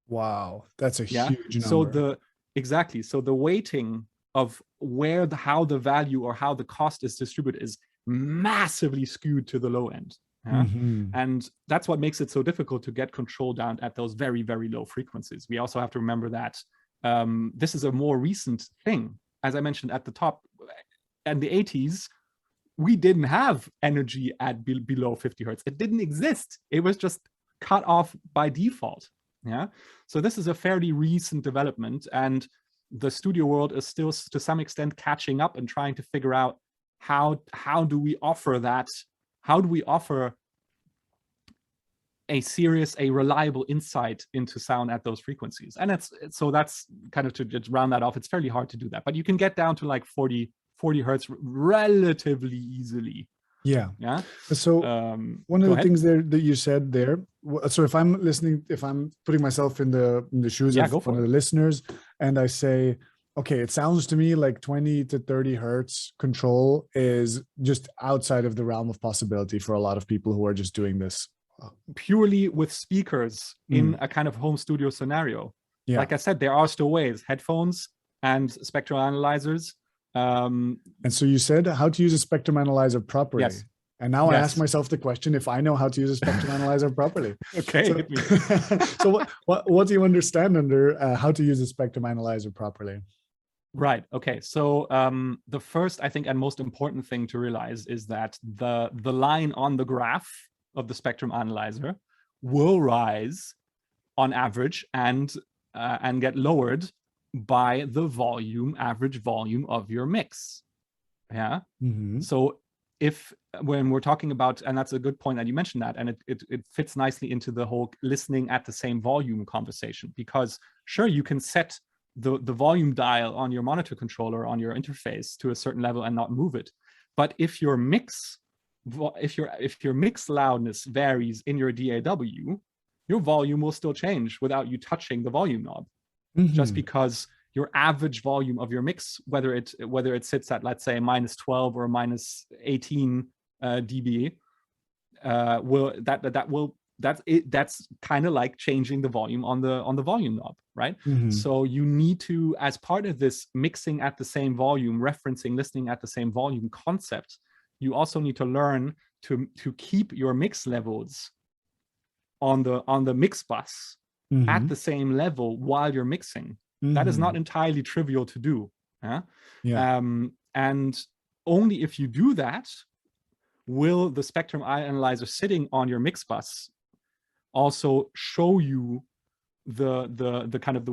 Wow, that's a huge number. So the weighting of how the value or how the cost is distributed is massively skewed to the low end. Yeah? And that's what makes it so difficult to get control down at those very, very low frequencies. We also have to remember that this is a more recent thing. As I mentioned at the top, in the 80s, we didn't have energy at below 50 hertz. It didn't exist. It was just cut off by default. Yeah. So this is a fairly recent development, and the studio world is still to some extent catching up and trying to figure out how do we offer that? How do we offer a reliable insight into sound at those frequencies? And so that's kind of to just round that off. It's fairly hard to do that, but you can get down to like 40 hertz relatively easily. Yeah. So one of the things there that you said there, so if I'm putting myself in the shoes of one of the listeners, and I say, okay, it sounds to me like 20 to 30 hertz control is just outside of the realm of possibility for a lot of people who are just doing this purely with speakers in a kind of home studio scenario. Yeah. Like I said, there are still ways, headphones and spectral analyzers. And so you said how to use a spectrum analyzer properly. Yes. And now I ask myself the question if I know how to use a spectrum analyzer properly. Okay. So what do you understand under how to use a spectrum analyzer properly? Right. Okay. So the first, I think, and most important thing to realize is that the line on the graph of the spectrum analyzer will rise on average and get lowered by the average volume of your mix. Yeah. So when we're talking about, and that's a good point that you mentioned that, and it fits nicely into the whole listening at the same volume conversation, because sure, you can set the volume dial on your monitor controller on your interface to a certain level and not move it. But if your mix loudness varies in your DAW, your volume will still change without you touching the volume knob. Just because your average volume of your mix, whether it sits at, let's say, -12 or -18 dB, that's kind of like changing the volume on the volume knob, right? So you need to, as part of this mixing at the same volume, referencing listening at the same volume concept, you also need to learn to keep your mix levels on the mix bus at the same level while you're mixing. That is not entirely trivial to do. And only if you do that will the spectrum analyzer sitting on your mix bus also show you the kind of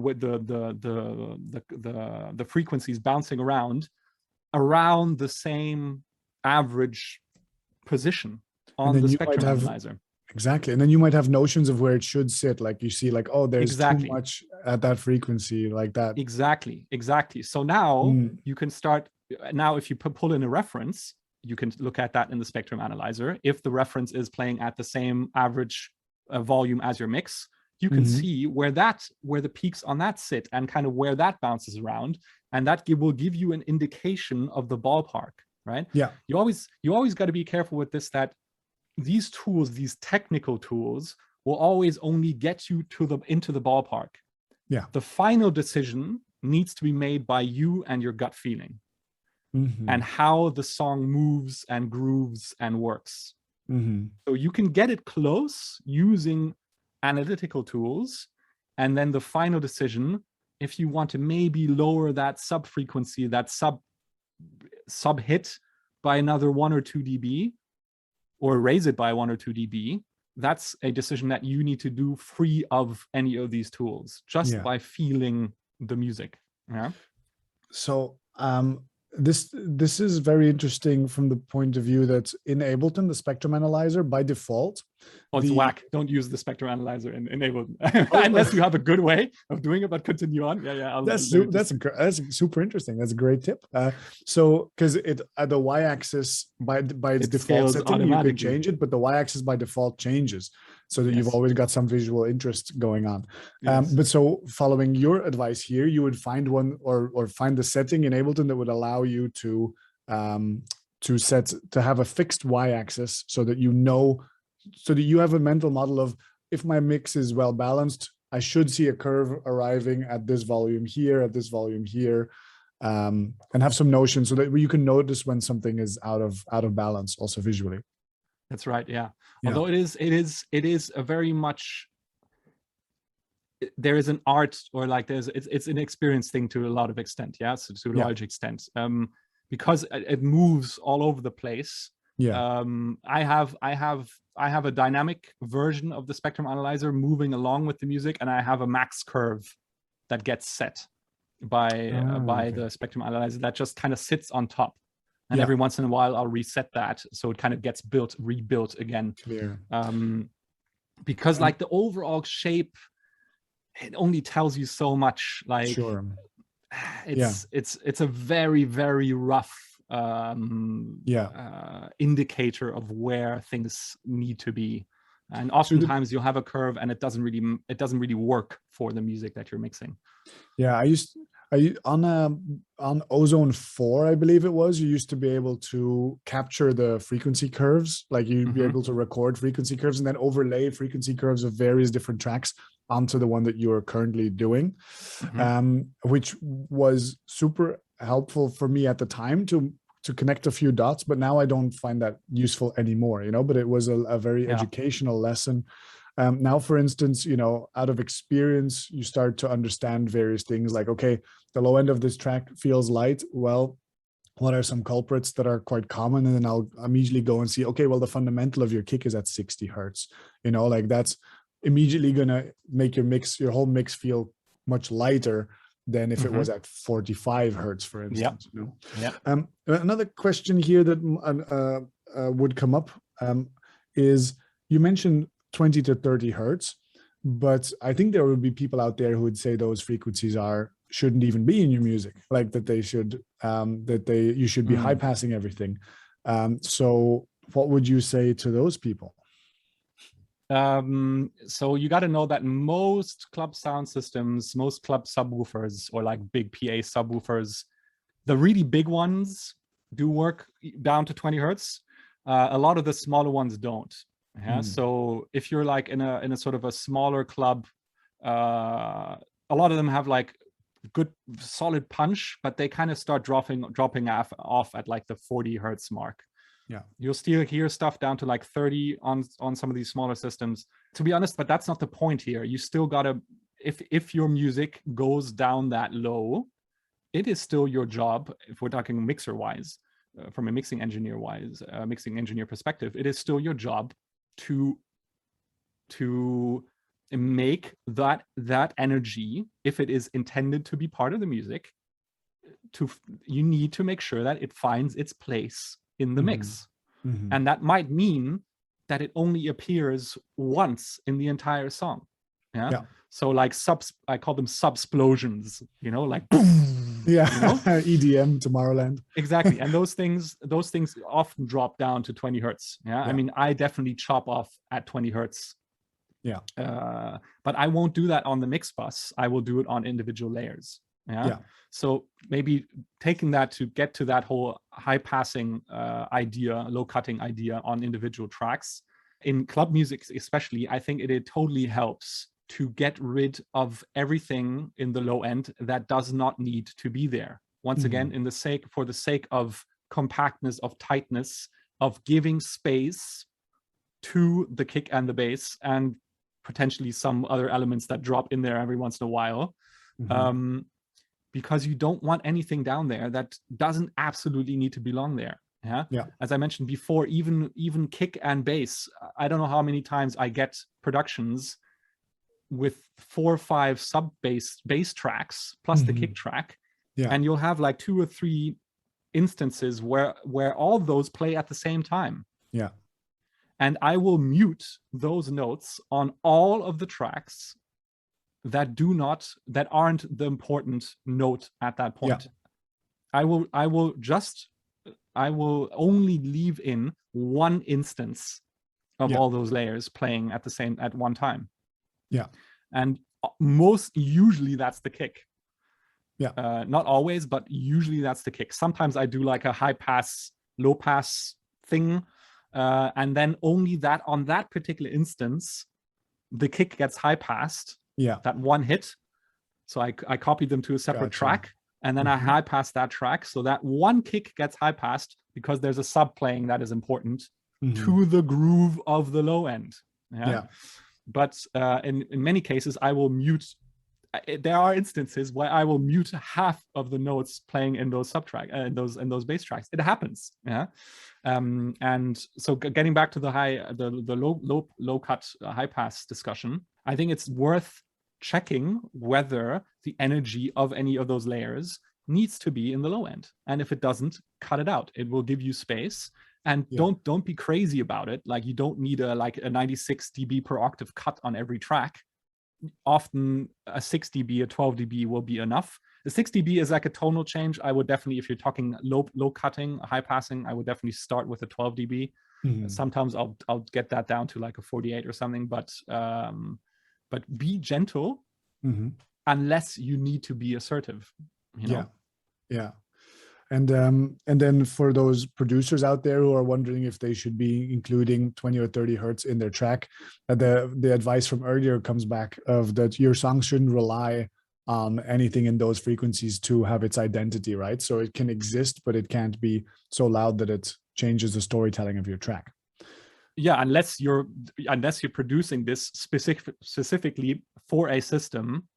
the frequencies bouncing around the same average position on the spectrum analyzer. Exactly. And then you might have notions of where it should sit. Like you see, like, oh, there's too much at that frequency, like that. Exactly. So now you can start. Now, if you pull in a reference, you can look at that in the spectrum analyzer. If the reference is playing at the same average volume as your mix, you can see where the peaks on that sit and kind of where that bounces around. And that will give you an indication of the ballpark, right? Yeah. You always got to be careful with this, that these tools, these technical tools, will always only get you into the ballpark. Yeah. The final decision needs to be made by you and your gut feeling, and how the song moves and grooves and works. So you can get it close using analytical tools, and then the final decision, if you want to maybe lower that sub frequency, that sub hit by another 1 or 2 dB, or raise it by 1 or 2 dB, that's a decision that you need to do free of any of these tools, just by feeling the music. Yeah. So this is very interesting from the point of view that in Ableton, the spectrum analyzer by default. It's whack. Don't use the spectrum analyzer in Ableton unless you have a good way of doing it. But continue on. That's super interesting. That's a great tip. So because the y-axis by its default setting, you can change it, but the y-axis by default changes, so that you've always got some visual interest going on. But so following your advice here, you would find one or find the setting in Ableton that would allow you to have a fixed y-axis, so that you have a mental model of, if my mix is well balanced, I should see a curve arriving at this volume here, at this volume here, and have some notion so that you can notice when something is out of balance, also visually. That's right. Yeah. Although it is a very much, there is an art, or like it's an experience thing to a lot of extent. Yeah. So to a large extent, because it moves all over the place. Yeah. I have a dynamic version of the spectrum analyzer moving along with the music, and I have a max curve that gets set by the spectrum analyzer that just kind of sits on top. And every once in a while, I'll reset that, so it kind of gets rebuilt again. Clear. Because like the overall shape, it only tells you so much. Like, it's a very, very rough indicator of where things need to be. And oftentimes you'll have a curve and it doesn't really work for the music that you're mixing. Yeah, On Ozone 4, I believe it was, you used to be able to capture the frequency curves, like you'd be able to record frequency curves and then overlay frequency curves of various different tracks onto the one that you're currently doing, which was super helpful for me at the time to connect a few dots. But now I don't find that useful anymore, but it was a very educational lesson. Now, for instance, out of experience, you start to understand various things like, okay, the low end of this track feels light. Well, what are some culprits that are quite common? And then I'll immediately go and see, okay, well, the fundamental of your kick is at 60 hertz, like that's immediately going to make your whole mix feel much lighter than if it was at 45 hertz, for instance. Another question here that would come up is, you mentioned 20 to 30 hertz, but I think there would be people out there who would say those frequencies shouldn't even be in your music, like that they should you should be high passing everything. So what would you say to those people? So you got to know that most club sound systems, most club subwoofers, or like big PA subwoofers, the really big ones do work down to 20 hertz. A lot of the smaller ones don't. So if you're like in a sort of a smaller club, a lot of them have like good solid punch, but they kind of start dropping off at like the 40 hertz mark. You'll still hear stuff down to like 30 on some of these smaller systems, to be honest, but that's not the point here. You still gotta, if your music goes down that low, it is still your job, if we're talking mixer wise, from a mixing engineer perspective, it is still your job to make that energy, if it is intended to be part of the music, you need to make sure that it finds its place in the mix. And that might mean that it only appears once in the entire song. So like I call them subsplosions, like boom, EDM, Tomorrowland. Exactly. And those things often drop down to 20 hertz. I mean, I definitely chop off at 20 hertz. But I won't do that on the mix bus. I will do it on individual layers. So maybe taking that to get to that whole high passing idea, low cutting idea on individual tracks in club music, especially, I think it totally helps to get rid of everything in the low end that does not need to be there. Once again, for the sake of compactness, of tightness, of giving space to the kick and the bass, and potentially some other elements that drop in there every once in a while. Because you don't want anything down there that doesn't absolutely need to belong there. As I mentioned before, even kick and bass, I don't know how many times I get productions with 4 or 5 sub bass tracks plus the kick track, and you'll have like 2 or 3 instances where all those play at the same time. And I will mute those notes on all of the tracks that aren't the important note at that point. I will only leave in one instance of all those layers playing at one time. And usually that's the kick. Not always, but usually that's the kick. Sometimes I do like a high pass, low pass thing, and then only that on that particular instance, the kick gets high passed. That one hit. So I copy them to a separate track, and then I high pass that track. So that one kick gets high passed because there's a sub playing that is important to the groove of the low end. But in many cases, I will mute. There are instances where I will mute half of the notes playing in those in those bass tracks. It happens. And so getting back to the low cut high pass discussion, I think it's worth checking whether the energy of any of those layers needs to be in the low end. And if it doesn't, cut it out. It will give you space. And don't be crazy about it. Like, you don't need a 96 dB per octave cut on every track. Often a 6 dB, a 12 dB will be enough. The 6 dB is like a tonal change. I would definitely, if you're talking low cutting, high passing, I would definitely start with a 12 dB. Sometimes I'll get that down to like a 48 or something, but be gentle unless you need to be assertive. you know? Yeah. And then for those producers out there who are wondering if they should be including 20 or 30 hertz in their track, the advice from earlier comes back of that your song shouldn't rely on anything in those frequencies to have its identity, right? So it can exist, but it can't be so loud that it changes the storytelling of your track. Yeah, unless you're producing this specifically for a system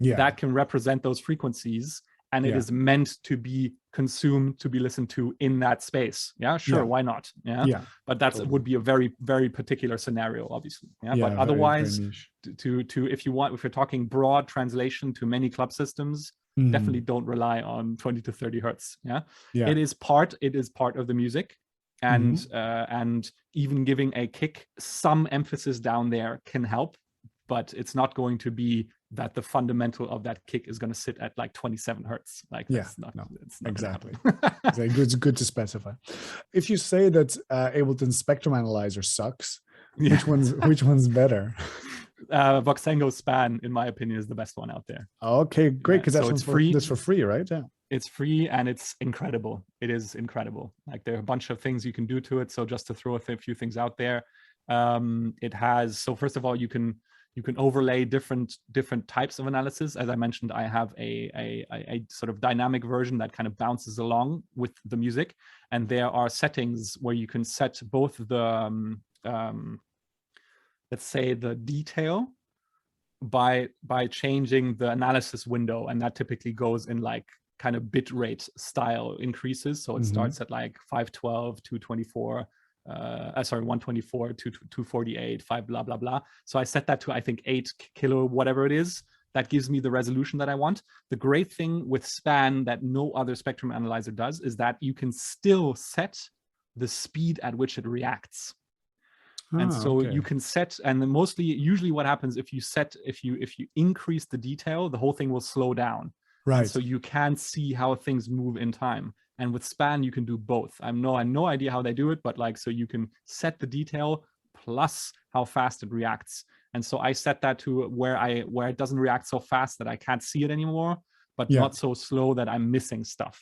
that can represent those frequencies, and it is meant to be consumed, to be listened to in that space. Yeah, sure, why not? Yeah, but that would be a very, very particular scenario, obviously. Yeah, but otherwise, very if you're talking broad translation to many club systems, definitely don't rely on 20 to 30 hertz. Yeah, it is part of the music. And even giving a kick some emphasis down there can help, but it's not going to be that the fundamental of that kick is going to sit at like 27 hertz. Like, it's not exactly. It's good to specify. If you say that Ableton Spectrum Analyzer sucks, which one's better? Voxengo Span, in my opinion, is the best one out there. Okay, great, because that's free. That's for free, right? Yeah. It's free and it's incredible. It is incredible. Like, there are a bunch of things you can do to it. So just to throw a few things out there, it has. So first of all, you can overlay different types of analysis. As I mentioned, I have a sort of dynamic version that kind of bounces along with the music, and there are settings where you can set both the let's say the detail by changing the analysis window, and that typically goes in like kind of bit rate style increases. So it starts at like 512, 224, 124, 248, 5 blah blah blah. So I set that to, I think, 8 kilo whatever it is. That gives me the resolution that I want. The great thing with Span that no other spectrum analyzer does is that you can still set the speed at which it reacts. And so you can set, and then usually what happens if you increase the detail, the whole thing will slow down. Right. And so you can see how things move in time. And with Span, you can do both. I have no idea how they do it, but like, so you can set the detail plus how fast it reacts. And so I set that to where it doesn't react so fast that I can't see it anymore, but not so slow that I'm missing stuff.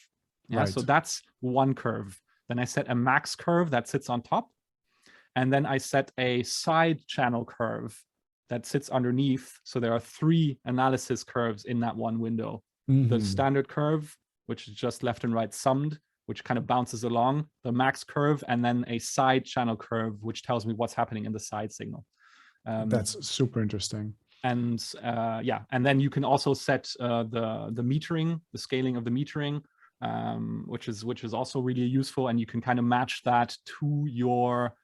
Yeah. Right. So that's one curve. Then I set a max curve that sits on top. And then I set a side channel curve that sits underneath. So there are 3 analysis curves in that one window. The standard curve, which is just left and right summed, which kind of bounces along, the max curve, and then a side channel curve, which tells me what's happening in the side signal. That's super interesting. And and then you can also set the metering, the scaling of the metering, which is also really useful. And you can kind of match that to your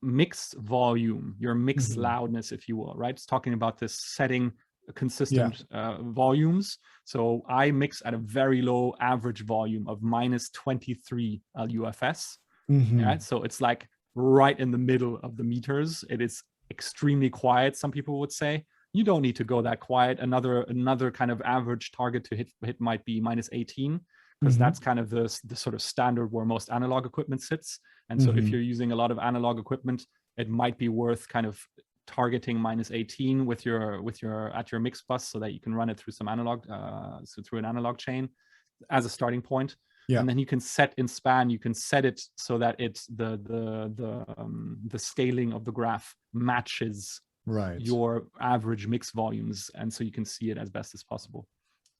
mix volume, your mix loudness, if you will, right? It's talking about this setting consistent volumes. So I mix at a very low average volume of -23 LUFS. Right? So it's like right in the middle of the meters. It is extremely quiet, some people would say. You don't need to go that quiet. Another kind of average target to hit might be -18, because that's kind of the sort of standard where most analog equipment sits. And so if you're using a lot of analog equipment, it might be worth kind of targeting -18 with your mix bus, so that you can run it through some analog, through an analog chain as a starting point. And then you can set in Span, you can set it so that it's the scaling of the graph matches your average mix volumes, and so you can see it as best as possible.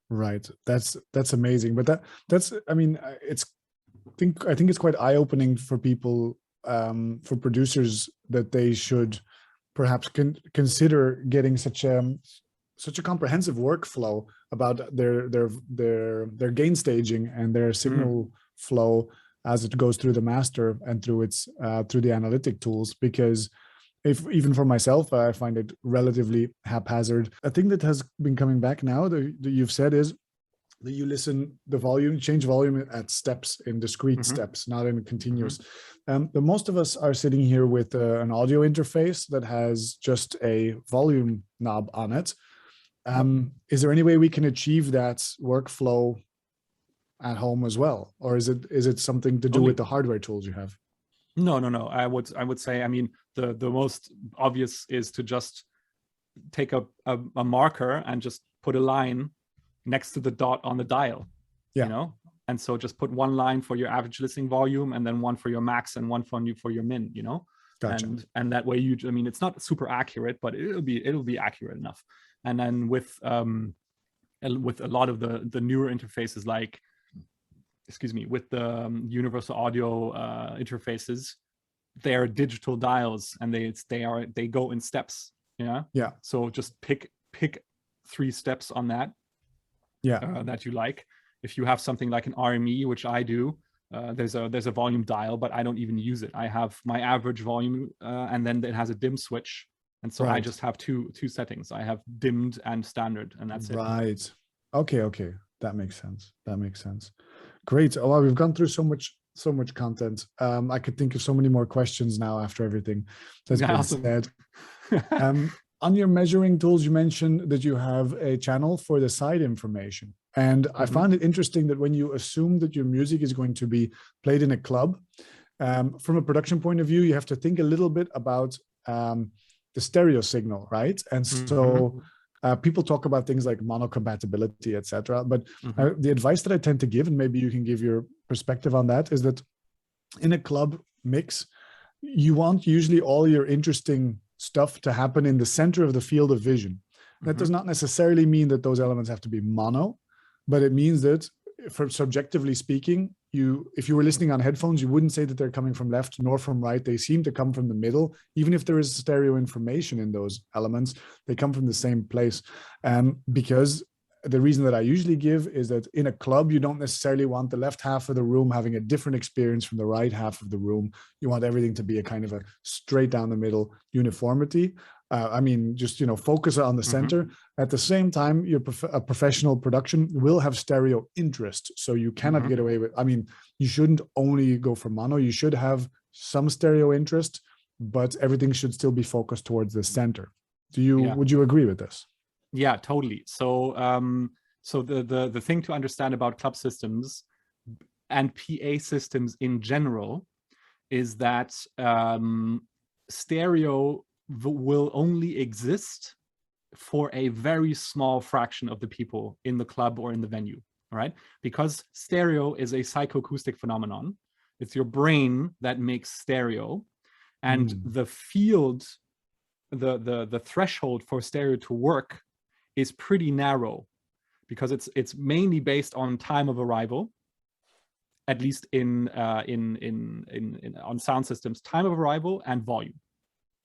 Right. That's amazing. But that's I mean, I think it's quite eye-opening for people, for producers, that they should perhaps consider getting such a comprehensive workflow about their gain staging and their signal flow as it goes through the master and through the analytic tools. Because even for myself, I find it relatively haphazard. A thing that has been coming back now that you've said is that you change volume at steps, in discrete steps, not in continuous. But most of us are sitting here with an audio interface that has just a volume knob on it. Is there any way we can achieve that workflow at home as well? Or is it something to do with the hardware tools you have? No. I would say, I mean, the most obvious is to just take a marker and just put a line next to the dot on the dial, you know? And so just put one line for your average listening volume, and then one for your max and one for your min, you know? Gotcha. And that way I mean, it's not super accurate, but it'll be accurate enough. And then with a lot of the newer interfaces, like, with the universal audio interfaces, they're digital dials, and they go in steps. Yeah. So just pick 3 steps on that. That you like. If you have something like an RME, which I do, there's a volume dial, but I don't even use it. I have my average volume, and then it has a dim switch, and so I just have two settings. I have dimmed and standard, and that's it. Right. Okay. That makes sense. Great. Oh, well, we've gone through so much content. I could think of so many more questions now after everything that's been said. On your measuring tools, you mentioned that you have a channel for the side information. And I found it interesting that when you assume that your music is going to be played in a club, from a production point of view, you have to think a little bit about the stereo signal, right? And so people talk about things like monocompatibility, etc. But the advice that I tend to give, and maybe you can give your perspective on that, is that in a club mix, you want usually all your interesting stuff to happen in the center of the field of vision. That does not necessarily mean that those elements have to be mono, but it means that, for subjectively speaking, if you were listening on headphones, you wouldn't say that they're coming from left nor from right. They seem to come from the middle. Even if there is stereo information in those elements, they come from the same place. Because the reason that I usually give is that in a club, you don't necessarily want the left half of the room having a different experience from the right half of the room. You want everything to be a kind of a straight down the middle uniformity. Just focus on the center. At the same time, a professional production will have stereo interest, so you cannot get away with. You shouldn't only go for mono. You should have some stereo interest, but everything should still be focused towards the center. Would you agree with this? Yeah, totally. So, the thing to understand about club systems and PA systems in general is that stereo will only exist for a very small fraction of the people in the club or in the venue, all right? Because stereo is a psychoacoustic phenomenon. It's your brain that makes stereo, and the field, the threshold for stereo to work is pretty narrow, because it's mainly based on time of arrival, at least on sound systems, time of arrival and volume.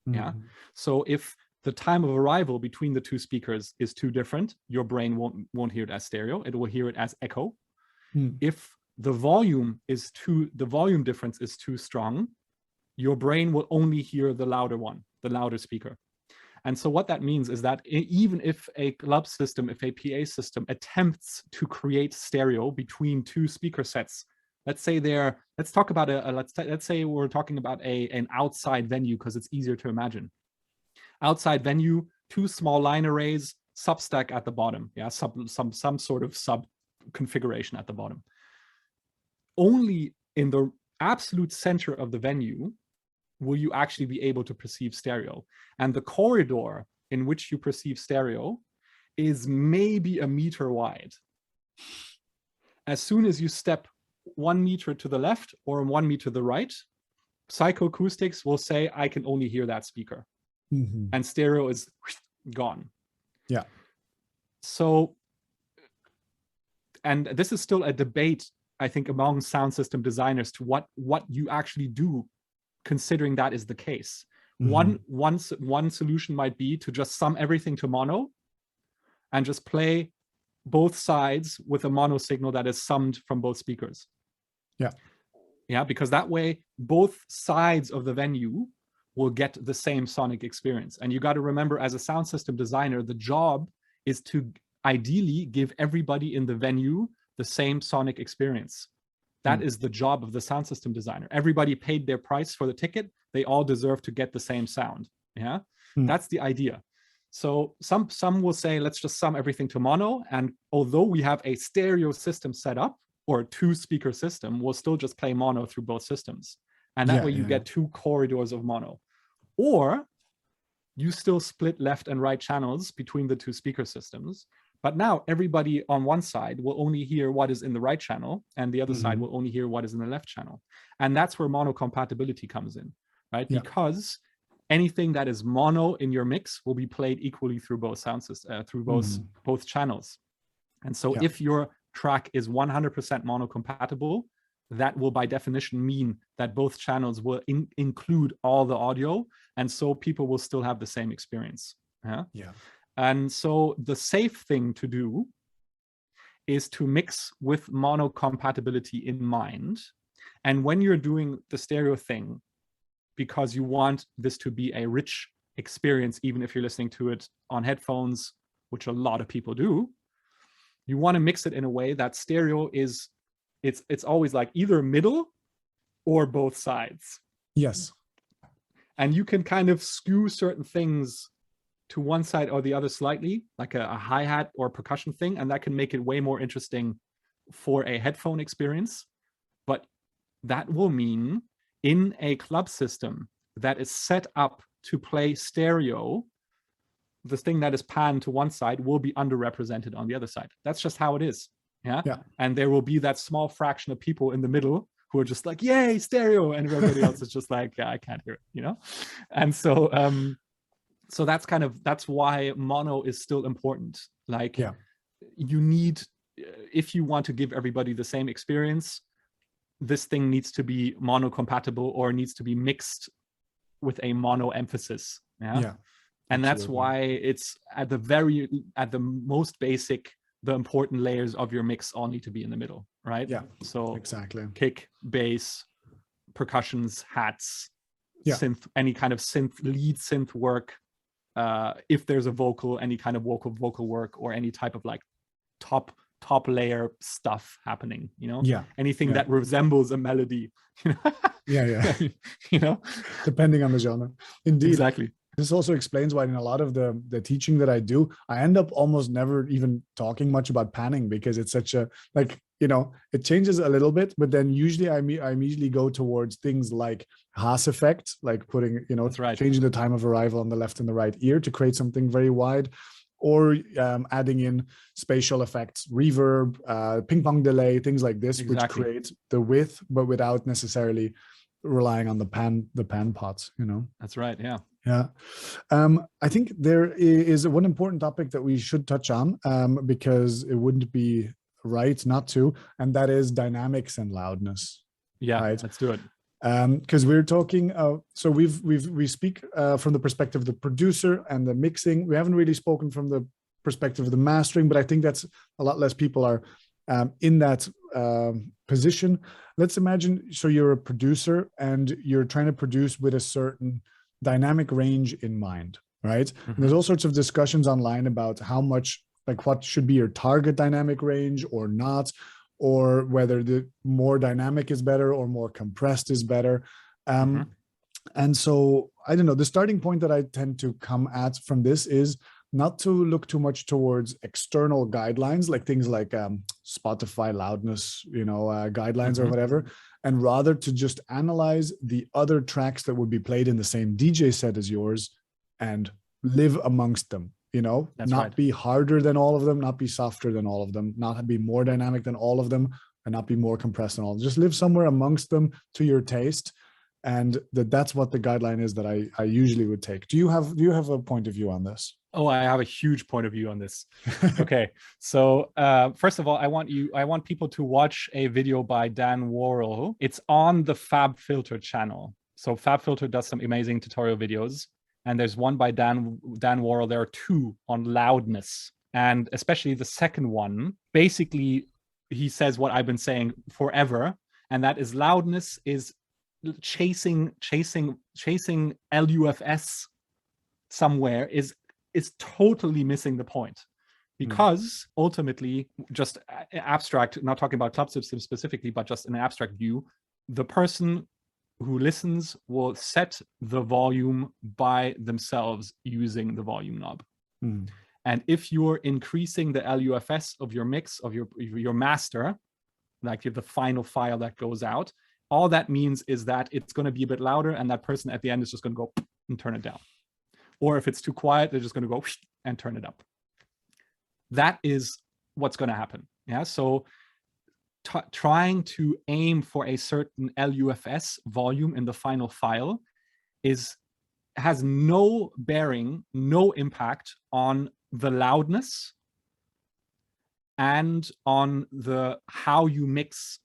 Yeah. So if the time of arrival between the two speakers is too different, your brain won't hear it as stereo. It will hear it as echo. If the volume difference is too strong, your brain will only hear the louder speaker. And so what that means is that even if a club system, if a PA system attempts to create stereo between two speaker sets, let's say let's say we're talking about an outside venue, because it's easier to imagine. Outside venue, 2 small line arrays, substack at the bottom, some sort of sub configuration at the bottom. Only in the absolute center of the venue will you actually be able to perceive stereo. And the corridor in which you perceive stereo is maybe a meter wide. As soon as you step 1 meter to the left or 1 meter to the right, psychoacoustics will say, I can only hear that speaker. And stereo is gone. Yeah. So, and this is still a debate, I think, among sound system designers to what you actually do, considering that is the case. One solution might be to just sum everything to mono and just play both sides with a mono signal that is summed from both speakers. Yeah, because that way both sides of the venue will get the same sonic experience. And you got to remember, as a sound system designer, the job is to ideally give everybody in the venue the same sonic experience. That is the job of the sound system designer. Everybody paid their price for the ticket. They all deserve to get the same sound. Yeah, that's the idea. So some will say, let's just sum everything to mono. And although we have a stereo system set up, or a 2-speaker system, we'll still just play mono through both systems. And that way you get 2 corridors of mono. Or you still split left and right channels between the 2 speaker systems, But now everybody on one side will only hear what is in the right channel, and the other side will only hear what is in the left channel. And that's where mono compatibility comes in, right? Yeah. Because anything that is mono in your mix will be played equally through both sound systems, through both channels. And so if your track is 100% mono compatible, that will by definition mean that both channels will include all the audio, and so people will still have the same experience. Yeah. And so the safe thing to do is to mix with mono compatibility in mind. And when you're doing the stereo thing, because you want this to be a rich experience, even if you're listening to it on headphones, which a lot of people do, you want to mix it in a way that stereo is, it's always like either middle or both sides. Yes. And you can kind of skew certain things to one side or the other slightly, like a hi-hat or percussion thing, and that can make it way more interesting for a headphone experience. But that will mean in a club system that is set up to play stereo, the thing that is panned to one side will be underrepresented on the other side. That's just how it is. Yeah. And there will be that small fraction of people in the middle who are just like, yay, stereo, and everybody else is just like, yeah, I can't hear it, you know? And so so that's why mono is still important. Like, you need, if you want to give everybody the same experience, this thing needs to be mono compatible or needs to be mixed with a mono emphasis. Yeah. And that's why it's at the most basic, the important layers of your mix all need to be in the middle, right? Yeah. So exactly. Kick, bass, percussions, hats, synth, any kind of lead synth work. If there's a vocal, any kind of vocal work, or any type of like top layer stuff happening, you know? Anything that resembles a melody, you know? You know, depending on the genre. Indeed. Exactly. This also explains why in a lot of the teaching that I do, I end up almost never even talking much about panning, because it's such a, like, you know, it changes a little bit, but then usually I immediately go towards things like Haas effect, like putting, you know, changing the time of arrival on the left and the right ear to create something very wide, or adding in spatial effects, reverb, ping pong delay, things like this, which create the width, but without necessarily relying on the pan pots, you know? That's right. Yeah. Yeah. I think there is one important topic that we should touch on, because it wouldn't be right not to, and that is dynamics and loudness. Yeah, right? Let's do it. Because we're talking, so we speak from the perspective of the producer and the mixing. We haven't really spoken from the perspective of the mastering, but I think that's a lot less people are in that position. Let's imagine, so you're a producer and you're trying to produce with a certain dynamic range in mind, right? And there's all sorts of discussions online about how much, like what should be your target dynamic range or not, or whether the more dynamic is better or more compressed is better. And so, I don't know, the starting point that I tend to come at from this is not to look too much towards external guidelines, like things like Spotify loudness, you know, guidelines or whatever, and rather to just analyze the other tracks that would be played in the same DJ set as yours and live amongst them, you know, not be harder than all of them, not be softer than all of them, not be more dynamic than all of them, and not be more compressed than all of them. Just live somewhere amongst them to your taste. And that's what the guideline is that I usually would take. Do you have a point of view on this? Oh, I have a huge point of view on this. Okay, so first of all, I want people to watch a video by Dan Worrell. It's on the FabFilter channel. So FabFilter does some amazing tutorial videos, and there's one by Dan Worrell. There are two on loudness, and especially the second one. Basically, he says what I've been saying forever, and that is loudness is chasing LUFS somewhere is totally missing the point, because ultimately, just abstract, not talking about club systems specifically, but just an abstract view, the person who listens will set the volume by themselves using the volume knob. And if you're increasing the LUFS of your mix, of your master, like the final file that goes out, all that means is that it's going to be a bit louder, and that person at the end is just going to go and turn it down. Or if it's too quiet, they're just going to go and turn it up. that is what's going to happen. Yeah. So trying to aim for a certain LUFS volume in the final file has no bearing, no impact on the loudness and on the how you mix,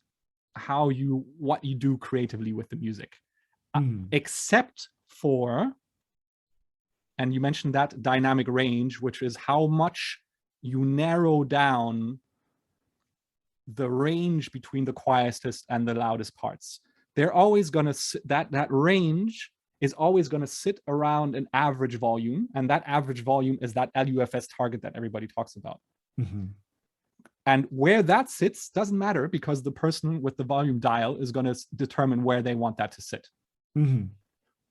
what you do creatively with the music, except for, and you mentioned that, dynamic range, which is how much you narrow down the range between the quietest and the loudest parts. They're always going to, that range is always going to sit around an average volume, and that average volume is that LUFS target that everybody talks about. And where that sits doesn't matter, because the person with the volume dial is going to determine where they want that to sit.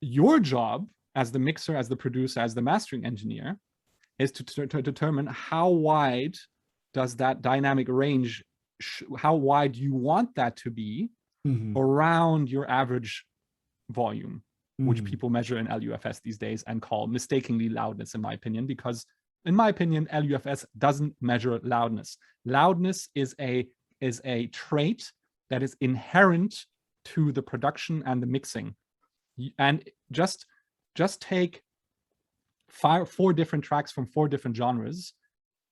Your job as the mixer, as the producer, as the mastering engineer, is to determine how wide does that dynamic range, how wide you want that to be around your average volume, which people measure in LUFS these days and call mistakenly loudness, in my opinion, because in my opinion, LUFS doesn't measure loudness. Loudness is a trait that is inherent to the production and the mixing. And just take four different tracks from 4 different genres,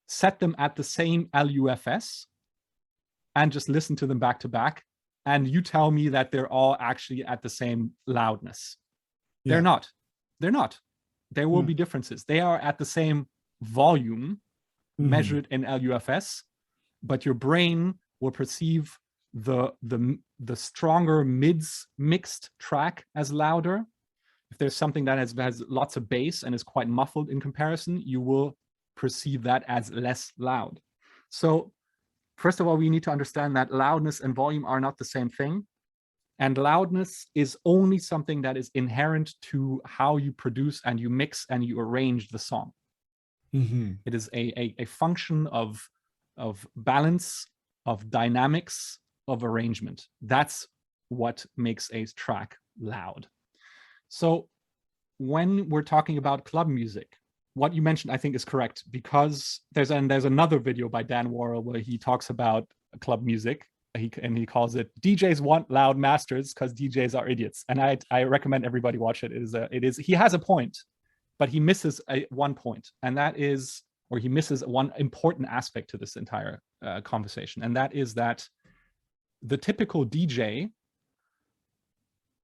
set them at the same LUFS, and just listen to them back to back, and you tell me that they're all actually at the same loudness. They're not. They're not. There will be differences. They are at the same volume measured in LUFS, but your brain will perceive the stronger mixed track as louder. If there's something that has lots of bass and is quite muffled in comparison, you will perceive that as less loud. So first of all, we need to understand that loudness and volume are not the same thing. And loudness is only something that is inherent to how you produce and you mix and you arrange the song. It is a function of balance, of dynamics, of arrangement. That's what makes a track loud. So when we're talking about club music, what you mentioned, I think, is correct, because there's another video by Dan Worrell where he talks about club music, and he calls it "DJs Want Loud Masters because DJs Are Idiots," and I recommend everybody watch it. It is he has a point, but he misses one point, and that is, or he misses one important aspect to this entire conversation, and that is that the typical DJ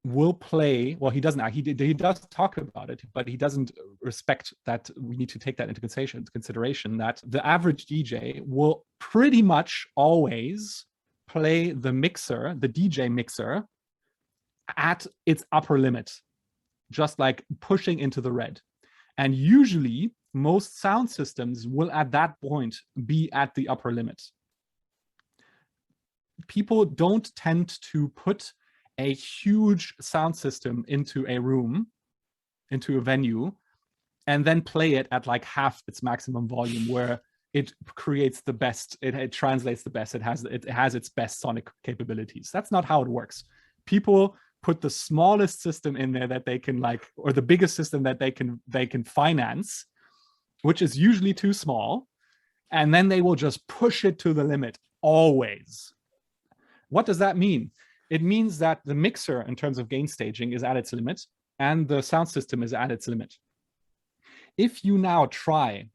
will play, well, he doesn't, he does talk about it, but he doesn't respect that. We need to take that into consideration, that the average DJ will pretty much always play the mixer, the DJ mixer, at its upper limit, just like pushing into the red. And usually most sound systems will at that point be at the upper limit. People don't tend to put a huge sound system into a room, into a venue, and then play it at like half its maximum volume, where it creates the best, it translates the best, it has its best sonic capabilities. That's not how it works. People put the smallest system in there that they can or the biggest system that they can finance, which is usually too small, and then they will just push it to the limit always. What does that mean? It means that the mixer, in terms of gain staging, is at its limit, and the sound system is at its limit. If you now try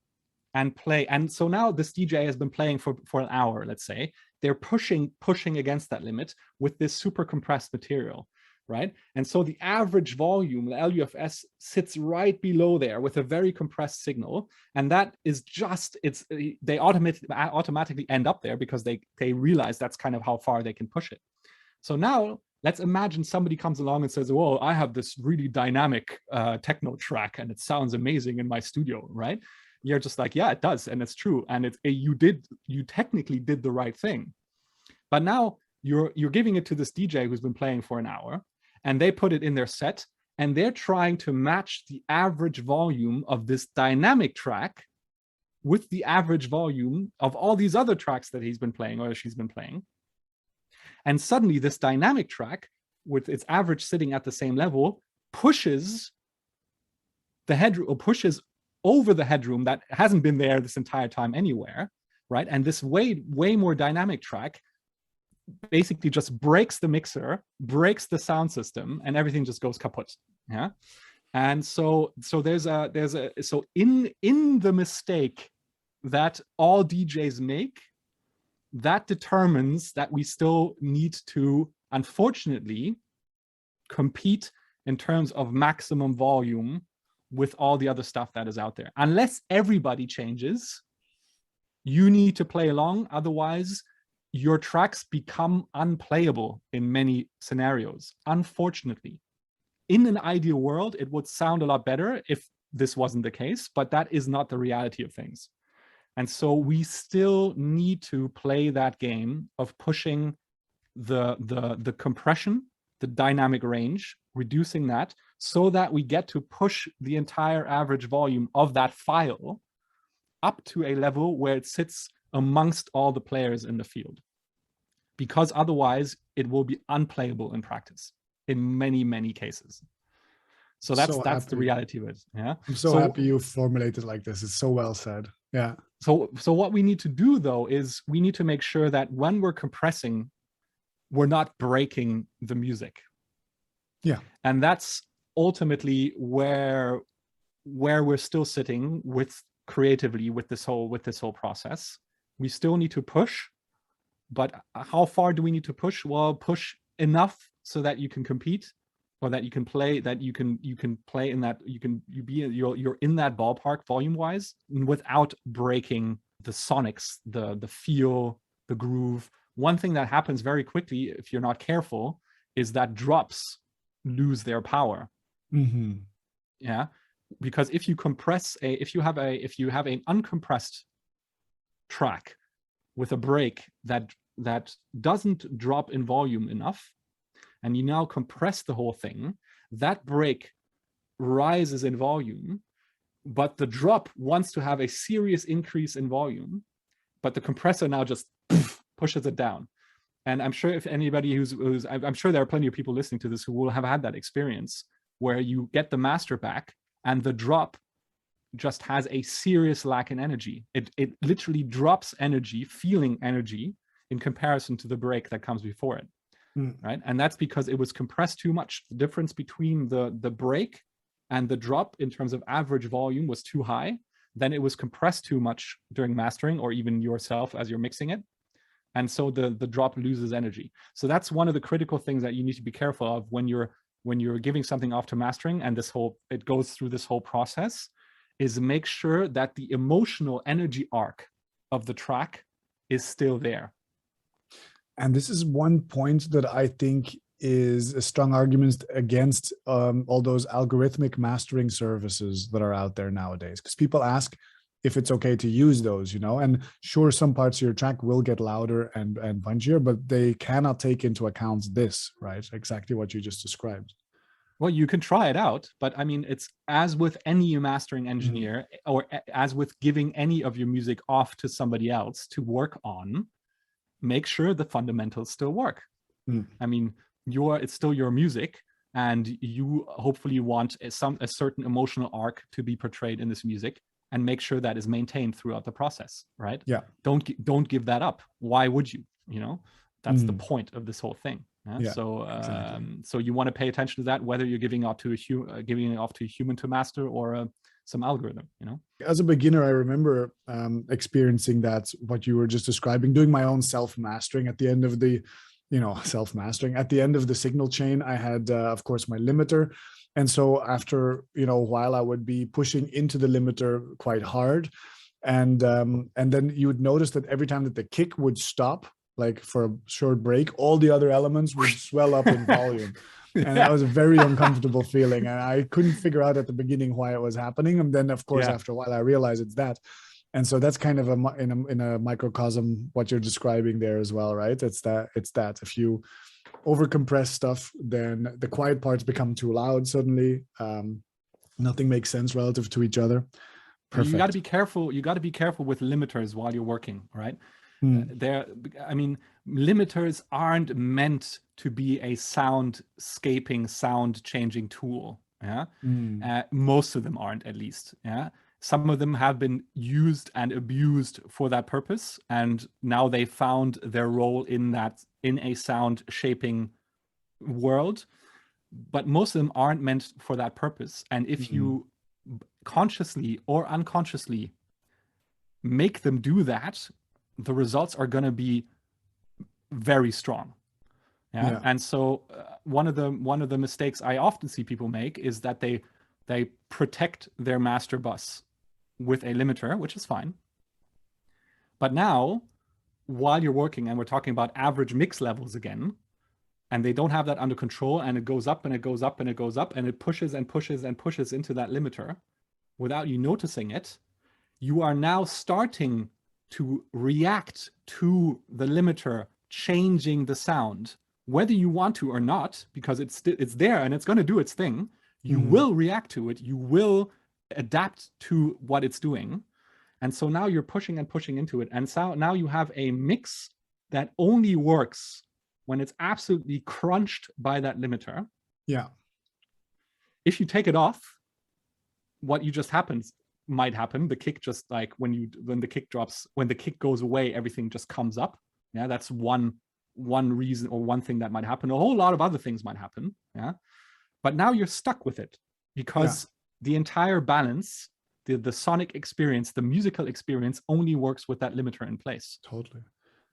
and play, and so now this DJ has been playing for an hour, let's say, they're pushing against that limit with this super compressed material, right? And so the average volume, the LUFS, sits right below there with a very compressed signal, and that is just, they automatically end up there because they realize that's kind of how far they can push it. So now let's imagine somebody comes along and says, "Whoa, I have this really dynamic techno track and it sounds amazing in my studio," right? You're just like, yeah, it does, and it's true, and you technically did the right thing. But now you're giving it to this DJ who's been playing for an hour, and they put it in their set, and they're trying to match the average volume of this dynamic track with the average volume of all these other tracks that he's been playing or she's been playing. And suddenly this dynamic track, with its average sitting at the same level, pushes the headroom, or pushes over the headroom that hasn't been there this entire time anywhere, right? And this way more dynamic track basically just breaks the mixer, breaks the sound system, and everything just goes kaput. Yeah. And so in the mistake that all DJs make, that determines that we still need to, unfortunately, compete in terms of maximum volume with all the other stuff that is out there. Unless everybody changes, you need to play along. Otherwise, your tracks become unplayable in many scenarios, unfortunately. In an ideal world, it would sound a lot better if this wasn't the case, but that is not the reality of things. And so we still need to play that game of pushing the compression, the dynamic range, reducing that so that we get to push the entire average volume of that file up to a level where it sits amongst all the players in the field. Because otherwise it will be unplayable in practice in many, many cases. So that's the reality of it. Yeah. I'm so happy you formulated like this. It's so well said. Yeah. So what we need to do though is we need to make sure that when we're compressing, we're not breaking the music. Yeah. And that's ultimately where we're still sitting with creatively with this whole process. We still need to push, but how far do we need to push? Well, push enough so that you can compete, or that you can play, that you can play in that, you're in that ballpark volume wise without breaking the sonics, the feel, the groove. One thing that happens very quickly if you're not careful is that drops lose their power. Mm-hmm. Yeah, because if you compress if you have an uncompressed track with a break that doesn't drop in volume enough, and you now compress the whole thing, that break rises in volume, but the drop wants to have a serious increase in volume, but the compressor now just pushes it down. And I'm sure if anybody I'm sure there are plenty of people listening to this who will have had that experience where you get the master back and the drop just has a serious lack in energy. It literally drops energy, feeling energy, in comparison to the break that comes before it. Right? And that's because it was compressed too much. The difference between the break and the drop in terms of average volume was too high. Then it was compressed too much during mastering, or even yourself as you're mixing it. And so the drop loses energy. So that's one of the critical things that you need to be careful of when you're giving something off to mastering, and it goes through this whole process, is make sure that the emotional energy arc of the track is still there. And this is one point that I think is a strong argument against all those algorithmic mastering services that are out there nowadays. Because people ask if it's okay to use those, and sure, some parts of your track will get louder and punchier, but they cannot take into account this, right? Exactly what you just described. Well, you can try it out, but I mean, it's as with any mastering engineer, or as with giving any of your music off to somebody else to work on, make sure the fundamentals still work. I mean, it's still your music, and you hopefully want a certain emotional arc to be portrayed in this music, and make sure that is maintained throughout the process, right? Yeah. Don't give that up. Why would you? That's the point of this whole thing. Yeah, so exactly. So you want to pay attention to that, whether you're giving it off to a human to master, or some algorithm. As a beginner, I remember experiencing that, what you were just describing, doing my own self-mastering at the end of the at the end of the signal chain. I had of course my limiter, and so after a while I would be pushing into the limiter quite hard, and then you would notice that every time that the kick would stop, like for a short break, all the other elements would swell up in volume. And that was a very uncomfortable feeling. And I couldn't figure out at the beginning why it was happening. And then, of course, after a while, I realized it's that. And so that's kind of in a microcosm what you're describing there as well, right? It's that if you overcompress stuff, then the quiet parts become too loud suddenly. Nothing makes sense relative to each other. Perfect. You got to be careful. You got to be careful with limiters while you're working, right? Limiters aren't meant to be a sound changing tool. Most of them aren't, at least. Some of them have been used and abused for that purpose, and now they found their role in a sound shaping world. But most of them aren't meant for that purpose. And if you consciously or unconsciously make them do that, the results are going to be very strong. Yeah. And so one of the mistakes I often see people make is that they protect their master bus with a limiter, which is fine. But now, while you're working, and we're talking about average mix levels again, and they don't have that under control, and it goes up and it goes up and it goes up and it pushes and pushes and pushes into that limiter without you noticing it, you are now starting to react to the limiter changing the sound, whether you want to or not, because it's there and it's going to do its thing. You will react to it. You will adapt to what it's doing. And so now you're pushing and pushing into it. And so now you have a mix that only works when it's absolutely crunched by that limiter. Yeah. If you take it off, what you just might happen. The kick just like when the kick drops, when the kick goes away, everything just comes up. Yeah, that's one reason or one thing that might happen. A whole lot of other things might happen. Yeah. But now you're stuck with it because the entire balance, the sonic experience, the musical experience only works with that limiter in place. Totally.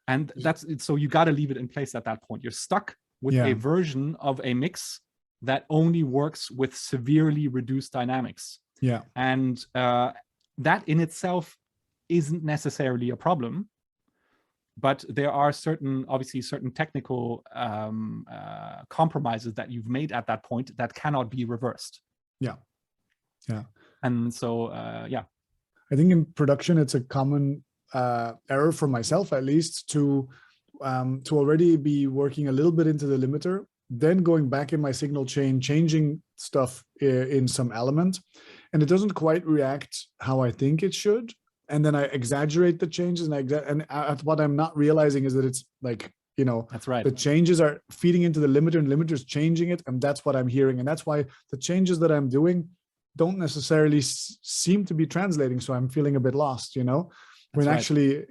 And so you got to leave it in place at that point. You're stuck with a version of a mix that only works with severely reduced dynamics. Yeah. And that in itself isn't necessarily a problem, but there are certain technical compromises that you've made at that point that cannot be reversed. Yeah. Yeah. And so, I think in production, it's a common error for myself, at least, to already be working a little bit into the limiter, then going back in my signal chain, changing stuff in some element, and it doesn't quite react how I think it should. And then I exaggerate the changes, and what I'm not realizing is that it's like, that's right. The changes are feeding into the limiter, and the limiter's changing it, and that's what I'm hearing. And that's why the changes that I'm doing don't necessarily seem to be translating. So I'm feeling a bit lost, when actually,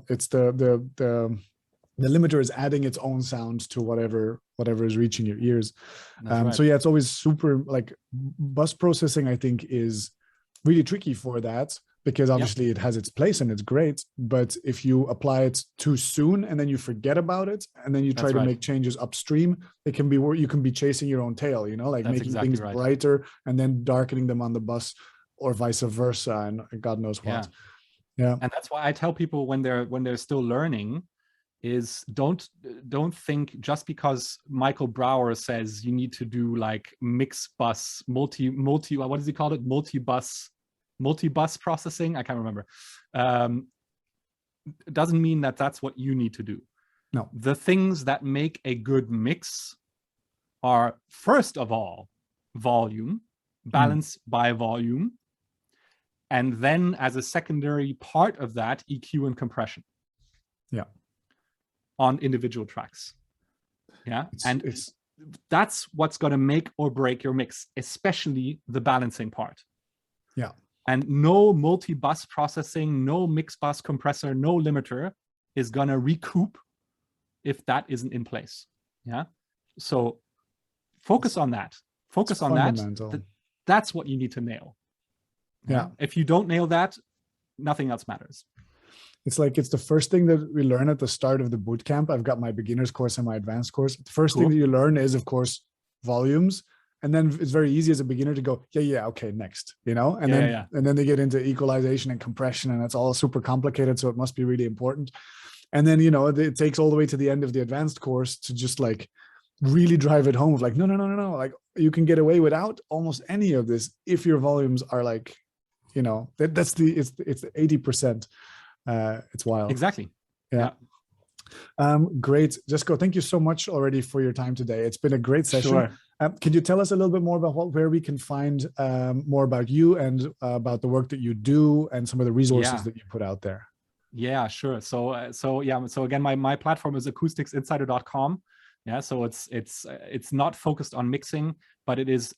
it's the limiter is adding its own sound to whatever is reaching your ears. So yeah, it's always super, like, bus processing, I think, is really tricky for that, because obviously it has its place and it's great. But if you apply it too soon and then you forget about it, and then you try to make changes upstream, it can be where you can be chasing your own tail, like making things brighter and then darkening them on the bus, or vice versa, and God knows what. Yeah. And that's why I tell people when they're still learning is don't think just because Michael Brower says you need to do like mix bus multi what does he call it, multi-bus processing, I can't remember, it doesn't mean that that's what you need to do. No. The things that make a good mix are, first of all, volume, balance by volume, and then as a secondary part of that, EQ and compression. Yeah. On individual tracks. Yeah. That's what's going to make or break your mix, especially the balancing part. Yeah. And no multi-bus processing, no mix bus compressor, no limiter is going to recoup if that isn't in place. Yeah. So focus on that. Focus on that. That's what you need to nail. Yeah. If you don't nail that, nothing else matters. It's like, it's the first thing that we learn at the start of the boot camp. I've got my beginner's course and my advanced course. The first thing that you learn is, of course, volumes. And then it's very easy as a beginner to go, okay, next, and then they get into equalization and compression, and it's all super complicated. So it must be really important. And then, it takes all the way to the end of the advanced course to just like really drive it home of like, no. Like, you can get away without almost any of this if your volumes are like, it's the 80%. It's wild. Exactly. Yeah. Great. Jesco, thank you so much already for your time today. It's been a great session. Sure. Can you tell us a little bit more about where we can find more about you and about the work that you do and some of the resources that you put out there? Yeah, sure. So again, my platform is acousticsinsider.com. Yeah, so it's not focused on mixing, but it is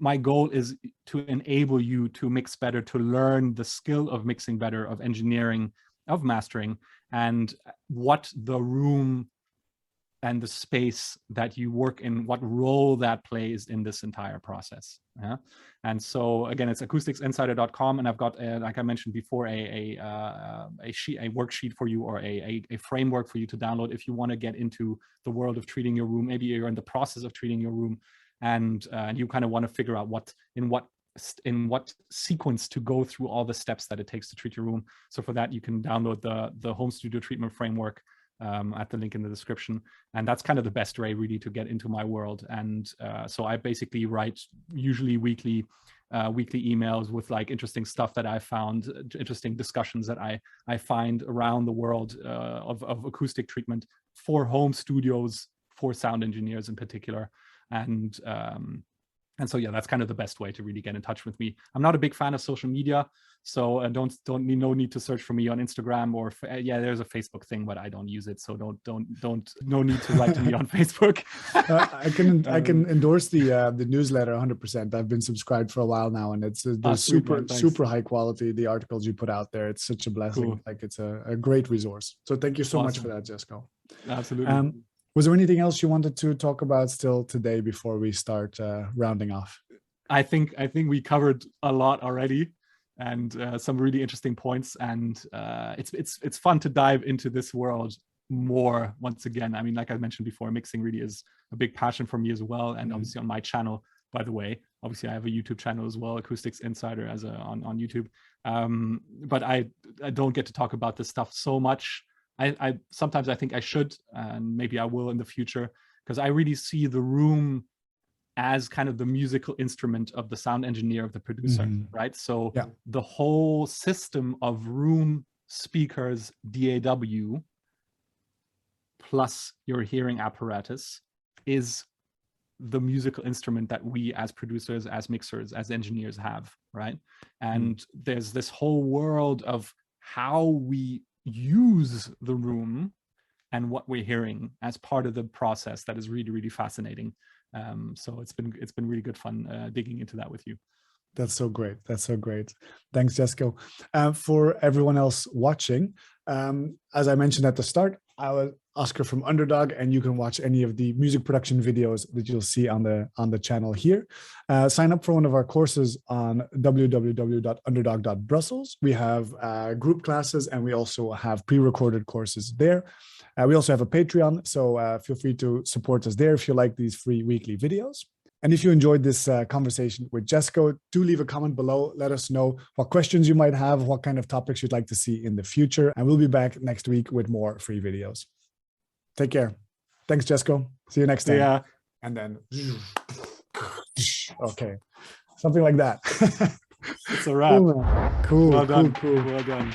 my goal is to enable you to mix better, to learn the skill of mixing better, of engineering, of mastering, and what the room and the space that you work in, what role that plays in this entire process. Yeah? And so again, it's acousticsinsider.com, and I've got, like I mentioned before, a worksheet for you, or a framework for you to download if you want to get into the world of treating your room. Maybe you're in the process of treating your room, and you kind of want to figure out in what sequence to go through all the steps that it takes to treat your room. So for that, you can download the home studio treatment framework at the link in the description. And that's kind of the best way really to get into my world. And so I basically write usually weekly emails with like interesting stuff that I found, interesting discussions that I find around the world of acoustic treatment for home studios, for sound engineers in particular. And so yeah, that's kind of the best way to really get in touch with me. I'm not a big fan of social media, so no need to search for me on Instagram, or yeah, there's a Facebook thing, but I don't use it, so no need to write to me on Facebook. I can endorse the newsletter 100%. I've been subscribed for a while now, and it's super high quality. The articles you put out there, it's such a blessing. Cool. Like it's a great resource. So thank you so much for that, Jesco. Absolutely. Was there anything else you wanted to talk about still today before we start rounding off? I think we covered a lot already, and some really interesting points. And it's fun to dive into this world more once again. I mean, like I mentioned before, mixing really is a big passion for me as well. And obviously on my channel, by the way, obviously I have a YouTube channel as well, Acoustics Insider, on YouTube. But I don't get to talk about this stuff so much. I sometimes I think I should, and maybe I will in the future, because I really see the room as kind of the musical instrument of the sound engineer, of the producer, right? So yeah, the whole system of room, speakers, DAW, plus your hearing apparatus is the musical instrument that we as producers, as mixers, as engineers have, right? And there's this whole world of how we use the room and what we're hearing as part of the process that is really, really fascinating. So it's been really good fun digging into that with you. That's so great. That's so great. Thanks, Jesco. For everyone else watching, as I mentioned at the start, I was Oscar from Underdog, and you can watch any of the music production videos that you'll see on the channel here. Sign up for one of our courses on www.underdog.brussels. We have group classes, and we also have pre-recorded courses there. We also have a Patreon, so feel free to support us there if you like these free weekly videos. And if you enjoyed this conversation with Jesco, do leave a comment below. Let us know what questions you might have, what kind of topics you'd like to see in the future. And we'll be back next week with more free videos. Take care. Thanks, Jesco. See you next time. Yeah. And then, okay, something like that. It's a wrap. Cool. Well done. Cool. Well done.